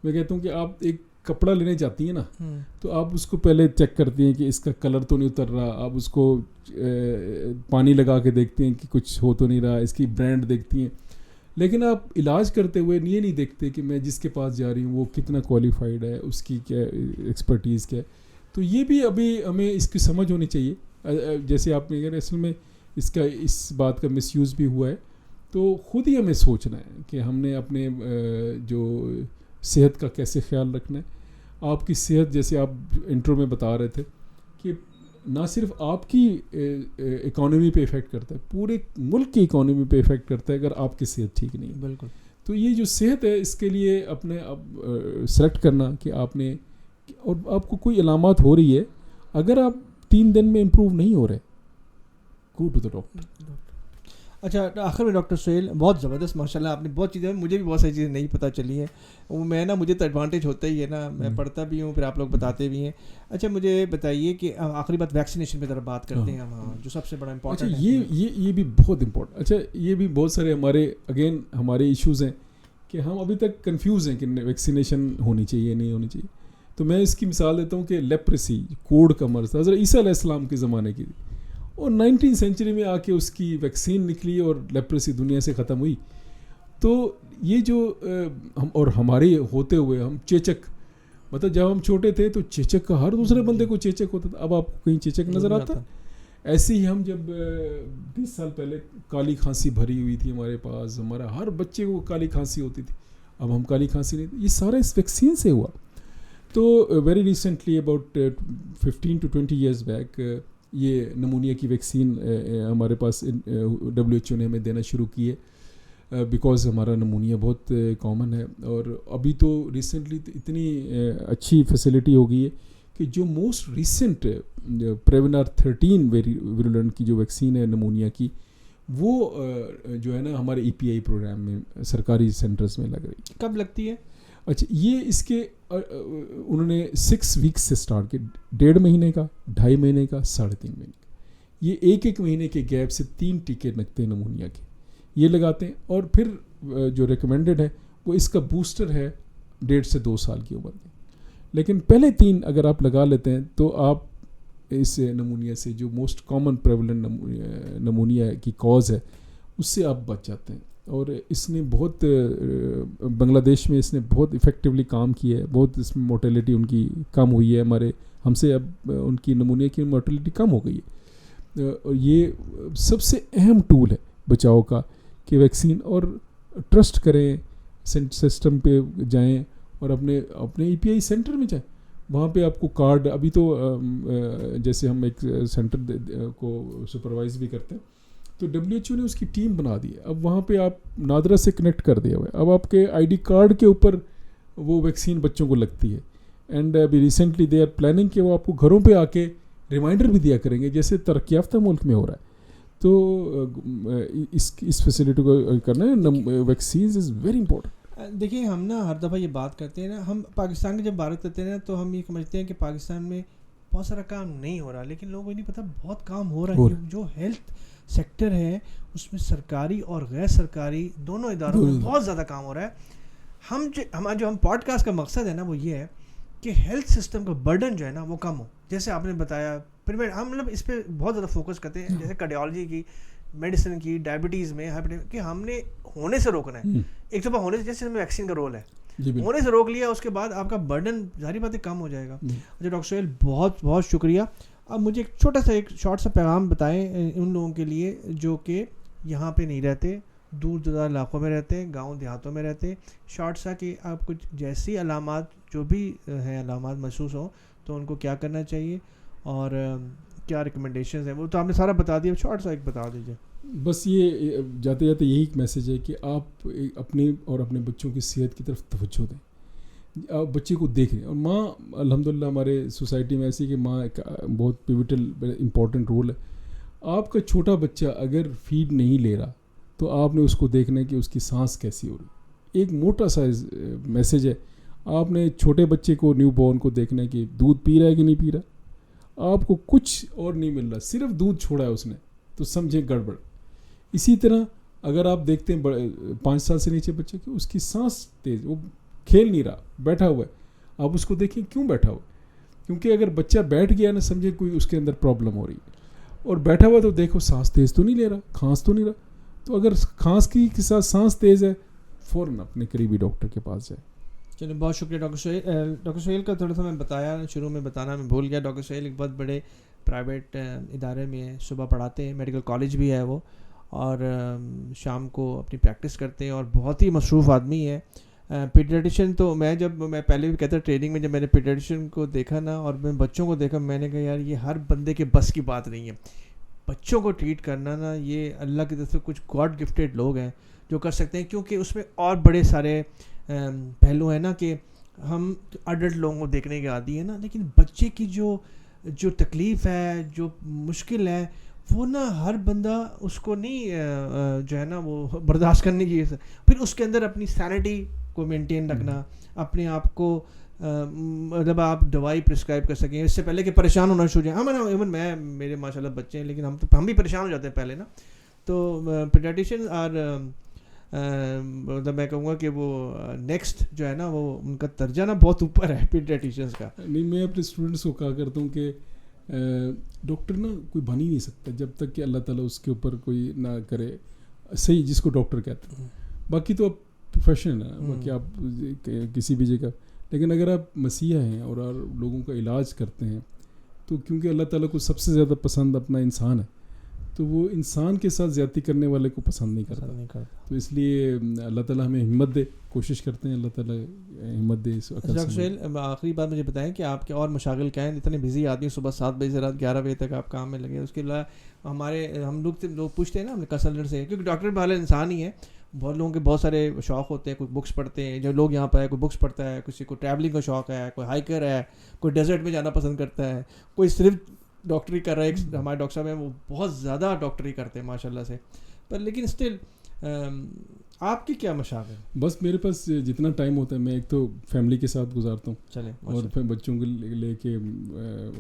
میں کہتا ہوں کہ آپ ایک کپڑا لینے جاتی ہیں نا تو آپ اس کو پہلے چیک کرتی ہیں کہ اس کا کلر تو نہیں اتر رہا, آپ اس کو پانی لگا کے دیکھتے ہیں کہ کچھ ہو تو نہیں رہا, اس کی برانڈ دیکھتی ہیں. لیکن آپ علاج کرتے ہوئے یہ نہیں دیکھتے کہ میں جس کے پاس جا رہی ہوں وہ کتنا کوالیفائڈ ہے, اس کی کیا ایکسپرٹیز کیا ہے. تو یہ بھی ابھی ہمیں اس کی سمجھ ہونی چاہیے. جیسے آپ نے کہا اصل میں اس کا اس بات کا مس یوز بھی ہوا ہے, تو خود ہی ہمیں سوچنا ہے کہ ہم نے اپنے جو صحت کا کیسے خیال رکھنا ہے. آپ کی صحت جیسے آپ انٹرو میں بتا رہے تھے کہ نہ صرف آپ کی اکانومی پہ افیکٹ کرتا ہے, پورے ملک کی اکانومی پہ افیکٹ کرتا ہے اگر آپ کی صحت ٹھیک نہیں ہے. بالکل. تو یہ جو صحت ہے اس کے لیے اپنے سلیکٹ کرنا کہ آپ نے, اور آپ کو کوئی علامات ہو رہی ہے, اگر آپ 3 دن میں امپروو نہیں ہو رہے, گو ٹو دا ڈاکٹر. اچھا آخر میں ڈاکٹر سہیل, بہت زبردست ماشاء اللہ آپ نے بہت چیزیں, مجھے بھی بہت ساری چیزیں نہیں پتہ چلی ہیں. وہ میں نا مجھے تو ایڈوانٹیج ہوتا ہی ہے نا, میں پڑھتا بھی ہوں پھر آپ لوگ بتاتے بھی ہیں. اچھا مجھے بتائیے کہ آخری بات ویکسینیشن پہ ذرا بات کرتے ہیں ہم, جو سب سے بڑا امپورٹنٹ ہے. یہ بھی بہت امپورٹنٹ. اچھا یہ بھی بہت سارے ہمارے ایشوز ہیں کہ ہم ابھی تک کنفیوز ہیں کہ ویکسینیشن ہونی چاہیے نہیں ہونی چاہیے. تو میں اس کی مثال دیتا ہوں کہ لیپریسی کوڑ کا مرض حضرت عیسیٰ علیہ السلام کے زمانے کی, اور 19 سینچری میں آ کے اس کی ویکسین نکلی اور لیپریسی دنیا سے ختم ہوئی. تو یہ جو اور ہمارے ہوتے ہوئے ہم چیچک, مطلب جب ہم چھوٹے تھے تو چیچک کا ہر دوسرے بندے کو چیچک ہوتا تھا, اب آپ کو کہیں چیچک نظر آتا ہے؟ ایسے ہی ہم جب 20 سال پہلے کالی کھانسی بھری ہوئی تھی ہمارے پاس, ہمارا ہر بچے کو کالی کھانسی ہوتی تھی, اب ہم کالی کھانسی نہیں, یہ سارا اس ویکسین سے ہوا. تو very recently about 15 to 20 years back یہ نمونیا کی ویکسین ہمارے پاس WHO نے ہمیں دینا شروع کی ہے, بیکاز ہمارا نمونیا بہت کامن ہے. اور ابھی تو ریسنٹلی اتنی اچھی فیسلٹی ہو گئی ہے کہ جو موسٹ ریسنٹ پریونار 13 ویرولنٹ کی جو ویکسین ہے نمونیا کی, وہ جو ہے نا ہمارے EPI پروگرام میں سرکاری سینٹرز میں لگ رہی. کب لگتی ہے؟ اچھا یہ اس کے انہوں نے 6 ویکس سے اسٹارٹ کیا, 1.5 مہینے کا, 2.5 مہینے کا, 3.5 مہینے کا. یہ ایک مہینے کے گیپ سے 3 ٹیکے لگتے ہیں نمونیا کے, یہ لگاتے ہیں. اور پھر جو ریکمینڈڈ ہے وہ اس کا بوسٹر ہے 1.5 سے 2 سال کی عمر میں. لیکن پہلے 3 اگر آپ لگا لیتے ہیں تو آپ اس نمونیا سے, جو موسٹ کامن پریولنٹ نمونیا کی کاز ہے, اس سے آپ بچ جاتے ہیں. اور اس نے بہت بنگلہ دیش میں اس نے بہت افیکٹولی کام کیا ہے, بہت اس میں مورٹیلٹی ان کی کم ہوئی ہے. ہم سے اب ان کی نمونیا کی مورٹیلٹی کم ہو گئی ہے. اور یہ سب سے اہم ٹول ہے بچاؤ کا کہ ویکسین, اور ٹرسٹ کریں, سسٹم پہ جائیں اور اپنے EPI سینٹر میں جائیں. وہاں پہ آپ کو کارڈ ابھی تو جیسے ہم ایک سینٹر کو سپروائز بھی کرتے ہیں تو WHO نے اس کی ٹیم بنا دی ہے. اب وہاں پہ آپ نادرا سے کنیکٹ کر دیا ہوا ہے. اب آپ کے ID کارڈ کے اوپر وہ ویکسین بچوں کو لگتی ہے. اینڈ ابھی ریسنٹلی دے آر پلاننگ کہ وہ آپ کو گھروں پہ آ کے ریمائنڈر بھی دیا کریں گے جیسے ترقی یافتہ ملک میں ہو رہا ہے. تو اس فیسلٹی کو کرنا ہے ویکسینز از ویری امپورٹنٹ. دیکھیے ہم نا ہر دفعہ یہ بات کرتے ہیں نا, ہم پاکستان کی جب بات کرتے ہیں نا تو ہم یہ سمجھتے ہیں کہ پاکستان میں بہت سارا کام نہیں ہو رہا, لیکن لوگوں کو نہیں پتہ بہت کام ہو رہا ہے. جو ہیلتھ سیکٹر ہے اس میں سرکاری اور غیر سرکاری دونوں اداروں میں بہت زیادہ کام ہو رہا ہے. ہم پوڈ کاسٹ کا مقصد ہے نا وہ یہ ہے کہ ہیلتھ سسٹم کا برڈن جو ہے نا وہ کم ہو. جیسے آپ نے بتایا ہم مطلب اس پہ بہت زیادہ فوکس کرتے ہیں, جیسے کارڈیالوجی کی, میڈیسن کی, ڈائبٹیز میں, کہ ہم نے ہونے سے روکنا ہے. ایک دفعہ ہونے سے, جیسے ویکسین کا رول ہے, ہونے سے روک لیا, اس کے بعد آپ کا برڈن ظاہری بات ہے کم ہو جائے گا. ڈاکٹر سہیل بہت بہت شکریہ. اب مجھے ایک چھوٹا سا ایک شارٹ سا پیغام بتائیں ان لوگوں کے لیے جو کہ یہاں پہ نہیں رہتے, دور دراز علاقوں میں رہتے ہیں, گاؤں دیہاتوں میں رہتے ہیں. شارٹ سا کہ آپ کچھ جیسی علامات جو بھی ہیں علامات محسوس ہوں تو ان کو کیا کرنا چاہیے اور کیا ریکمنڈیشنز ہیں, وہ تو آپ نے سارا بتا دیا, شارٹ سا ایک بتا دیجیے. بس یہ جاتے جاتے یہی ایک میسیج ہے کہ آپ اپنے اور اپنے بچوں کی صحت کی طرف توجہ دیں. آپ بچے کو دیکھیں, اور ماں الحمدللہ ہمارے سوسائٹی میں ایسی کہ ماں ایک بہت پیوٹل امپورٹنٹ رول ہے. آپ کا چھوٹا بچہ اگر فیڈ نہیں لے رہا تو آپ نے اس کو دیکھنا ہے کہ اس کی سانس کیسی ہو رہی. ایک موٹا سا میسیج ہے. آپ نے چھوٹے بچے کو, نیو بورن کو دیکھنا ہے کہ دودھ پی رہا ہے کہ نہیں پی رہا. آپ کو کچھ اور نہیں مل رہا, صرف دودھ چھوڑا ہے اس نے, تو سمجھیں گڑبڑ. اسی طرح اگر آپ دیکھتے ہیں 5 سال سے نیچے بچے کی, اس کی سانس تیز, وہ کھیل نہیں رہا, بیٹھا ہوا ہے, آپ اس کو دیکھیں کیوں بیٹھا ہوا ہے. کیونکہ اگر بچہ بیٹھ گیا نا, سمجھے کوئی اس کے اندر پرابلم ہو رہی ہے. اور بیٹھا ہوا تو دیکھو سانس تیز تو نہیں لے رہا, کھانس تو نہیں رہا. تو اگر کھانس کی ساتھ سانس تیز ہے, فوراً اپنے قریبی ڈاکٹر کے پاس جائے. چلیں بہت شکریہ ڈاکٹر سہیل. ڈاکٹر سہیل کا تھوڑا سا میں بتایا شروع میں بتانا میں بھول گیا. ڈاکٹر سہیل ایک بہت بڑے پرائیویٹ ادارے میں ہیں, صبح پڑھاتے ہیں, میڈیکل کالج بھی ہے وہ, اور شام کو اپنی پریکٹس کرتے ہیں, اور بہت ہی مصروف آدمی ہے. پیڈیاٹیشین تو میں پہلے بھی کہتا ٹریننگ میں جب میں نے پیڈیاٹیشین کو دیکھا نا اور میں بچوں کو دیکھا, میں نے کہا یار یہ ہر بندے کے بس کی بات نہیں ہے. بچوں کو ٹریٹ کرنا نا یہ اللہ کی طرف سے کچھ گاڈ گفٹیڈ لوگ ہیں جو کر سکتے ہیں, کیونکہ اس میں اور بڑے سارے پہلو ہیں نا کہ ہم اڈلٹ لوگوں کو دیکھنے کے عادی ہیں نا, لیکن بچے کی جو تکلیف ہے, جو مشکل ہے, وہ نا ہر بندہ اس کو نہیں جو ہے نا وہ برداشت کرنے کی. پھر اس کے اندر اپنی سینٹی کو مینٹین رکھنا, اپنے آپ کو مطلب آپ دوائی پرسکرائب کر سکیں اس سے پہلے کہ پریشان ہونا شروع ہو جائیں. ایون میں میرے ماشاء اللہ بچے ہیں, لیکن ہم بھی پریشان ہو جاتے ہیں پہلے نا. تو پیڈیاٹیشین اور مطلب میں کہوں گا کہ وہ نیکسٹ جو ہے نا وہ ان کا درجہ نا بہت اوپر ہے پیڈیاٹیشینس کا. نہیں, میں اپنے اسٹوڈنٹس کو کہا کرتا ہوں کہ ڈاکٹر نا کوئی بن ہی نہیں سکتا جب تک کہ اللہ تعالیٰ اس کے اوپر کوئی نہ کرے صحیح جس کو ڈاکٹر کہتے ہیں. باقی تو اب پروفیشن ہے, باقی آپ کسی بھی جگہ, لیکن اگر آپ مسیحا ہیں اور لوگوں کا علاج کرتے ہیں تو کیونکہ اللہ تعالیٰ کو سب سے زیادہ پسند اپنا انسان ہے, تو وہ انسان کے ساتھ زیادتی کرنے والے کو پسند نہیں کرتا. تو اس لیے اللہ تعالیٰ ہمیں ہمت دے, کوشش کرتے ہیں اللہ تعالیٰ ہمت دے. ڈاکٹر سہیل آخری بات مجھے بتائیں کہ آپ کے اور مشاغل کیا ہیں؟ اتنے بزی آدمی, صبح 7 بجے سے رات 11 بجے تک آپ کام میں لگے. اس کے علاوہ ہم لوگ پوچھتے ہیں نا اپنے کنسلٹنٹ سے, کیونکہ ڈاکٹر بھی حال انسان ہی ہے, بہت لوگوں کے بہت سارے شوق ہوتے ہیں, کوئی بکس پڑھتے ہیں, جو لوگ یہاں پہ ہے کوئی بکس پڑھتا ہے, کسی کو ٹریولنگ کا شوق ہے, کوئی ہائیکر ہے, کوئی ڈیزرٹ میں جانا پسند کرتا ہے, کوئی صرف ڈاکٹری کر رہا ہے. ہمارے ڈاکٹر صاحب ہیں وہ بہت زیادہ ڈاکٹری کرتے ہیں ماشاء اللہ سے, پر لیکن اسٹل آپ کی کیا مشاغل ہے؟ بس میرے پاس جتنا ٹائم ہوتا ہے میں ایک تو فیملی کے ساتھ گزارتا ہوں, چلیں, اور پھر بچوں کو لے کے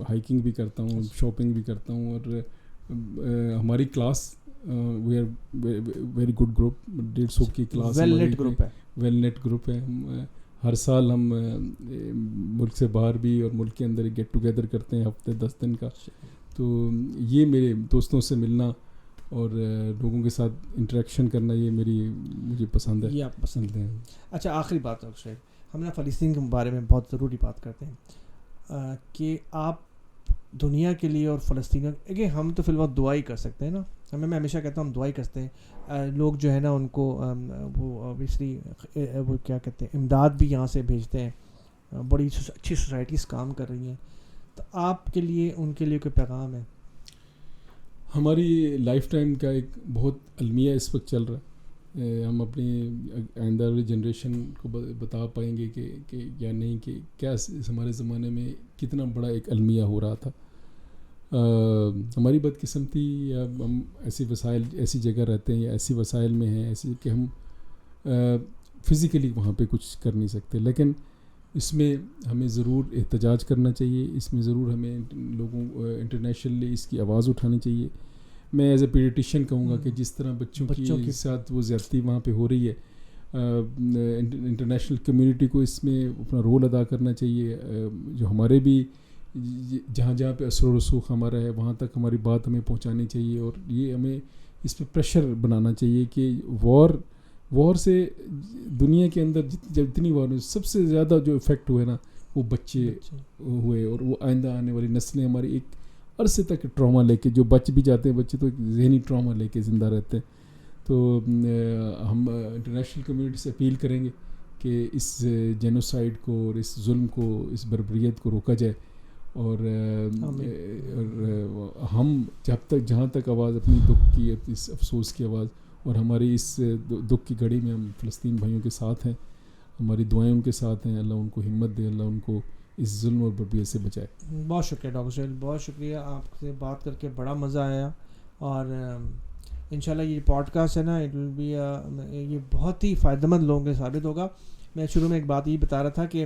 ہائیکنگ بھی کرتا ہوں, شاپنگ بھی کرتا ہوں, اور ہماری class we are very good group, 150 کی کلاس ویل نیٹ گروپ ہے. ہر سال ہم ملک سے باہر بھی اور ملک کے اندر گیٹ ٹوگیدر کرتے ہیں ہفتے 10 دن کا. تو یہ میرے دوستوں سے ملنا اور لوگوں کے ساتھ انٹریکشن کرنا یہ مجھے پسند ہے. یہ آپ پسند ہیں؟ اچھا آخری بات ڈاکٹر صاحب, ہم نے فلسطین کے بارے میں بہت ضروری بات کرتے ہیں کہ آپ دنیا کے لیے اور فلسطین کہ ہم تو فی الوقت دعا ہی کر سکتے ہیں نا. میں ہمیشہ کہتا ہوں ہم دعا ہی کرتے ہیں. لوگ جو ہے نا ان کو وہ اوبیسلی وہ کیا کہتے ہیں امداد بھی یہاں سے بھیجتے ہیں, بڑی اچھی سوسائٹیز کام کر رہی ہیں, تو آپ کے لیے ان کے لیے کوئی پیغام ہے؟ ہماری لائف ٹائم کا ایک بہت المیہ اس وقت چل رہا ہے, ہم اپنی آئندہ والی جنریشن کو بتا پائیں گے کہ یا نہیں, کہ کیا ہمارے زمانے میں کتنا بڑا ایک المیہ ہو رہا تھا. ہماری بدقسمتی یا ہم ایسی وسائل ایسی جگہ رہتے ہیں یا ایسی وسائل میں ہیں ایسی کہ ہم فزیکلی وہاں پہ کچھ کر نہیں سکتے, لیکن اس میں ہمیں ضرور احتجاج کرنا چاہیے, اس میں ضرور ہمیں لوگوں انٹرنیشنلی اس کی آواز اٹھانی چاہیے. میں ایز اے پیڈیٹیشین کہوں گا کہ جس طرح بچوں کے ساتھ وہ زیادتی وہاں پہ ہو رہی ہے, انٹرنیشنل کمیونٹی کو اس میں اپنا رول ادا کرنا چاہیے. جو ہمارے بھی جہاں جہاں پہ اثر و رسوخ ہمارا ہے وہاں تک ہماری بات ہمیں پہنچانی چاہیے, اور یہ ہمیں اس پہ پریشر بنانا چاہیے کہ وار سے دنیا کے اندر جتنی وار سب سے زیادہ جو افیکٹ ہوئے نا وہ بچے ہوئے, اور وہ آئندہ آنے والی نسلیں ہماری ایک عرصے تک ٹراما لے کے, جو بچ بھی جاتے ہیں بچے تو ایک ذہنی ٹراما لے کے زندہ رہتے ہیں. تو ہم انٹرنیشنل کمیونٹی سے اپیل کریں گے کہ اس جینوسائیڈ کو اور اس ظلم کو, اس بربریت کو روکا جائے, اور ہم جہاں تک آواز اپنی دکھ کی, اس افسوس کی آواز, اور ہماری اس دکھ کی گھڑی میں ہم فلسطین بھائیوں کے ساتھ ہیں, ہماری دعائیں ان کے ساتھ ہیں. اللہ ان کو ہمت دے, اللہ ان کو اس ظلم اور بربریت سے بچائے. بہت شکریہ ڈاکٹر سہیل, بہت شکریہ, آپ سے بات کر کے بڑا مزہ آیا, اور انشاءاللہ یہ پوڈ کاسٹ ہے نا اٹ ول بی یہ بہت ہی فائدہ مند لوگوں کے ثابت ہوگا. میں شروع میں ایک بات یہ بتا رہا تھا کہ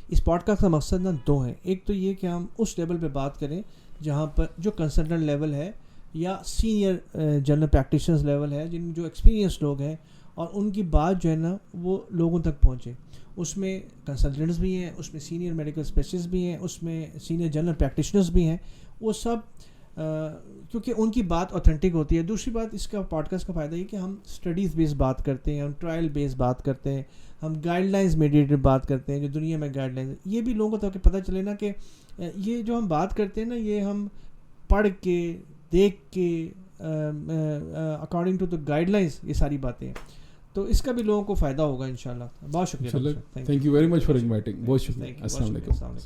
اس پوڈ کاسٹ کا مقصد نا دو ہیں. ایک تو یہ کہ ہم اس لیول پہ بات کریں جہاں پر جو کنسلٹنٹ لیول ہے یا سینئر جنرل پریکٹیشنرز لیول ہے, جن جو ایکسپیرینس لوگ ہیں, اور ان کی بات جو ہے نا وہ لوگوں تک پہنچے. اس میں کنسلٹنٹس بھی ہیں, اس میں سینئر میڈیکل اسپیشلسٹ بھی ہیں, اس میں سینئر جنرل پریکٹیشنرز بھی ہیں, وہ سب کیونکہ ان کی بات اوتھینٹک ہوتی ہے. دوسری بات اس کا پوڈ کاسٹ کا فائدہ یہ کہ ہم اسٹڈیز بیس بات کرتے ہیں, ہم ٹرائل بیس بات کرتے ہیں, ہم گائیڈ لائنز میڈیٹڈ بات کرتے ہیں, جو دنیا میں گائیڈ لائنز, یہ بھی لوگوں کو تاکہ پتہ چلے نا کہ یہ جو ہم بات کرتے ہیں نا یہ ہم پڑھ کے دیکھ کے according to the guidelines یہ ساری باتیں ہیں, تو اس کا بھی لوگوں کو فائدہ ہوگا انشاءاللہ. بہت شکریہ. Thank you very much for inviting. بہت شکریہ. السلام علیکم.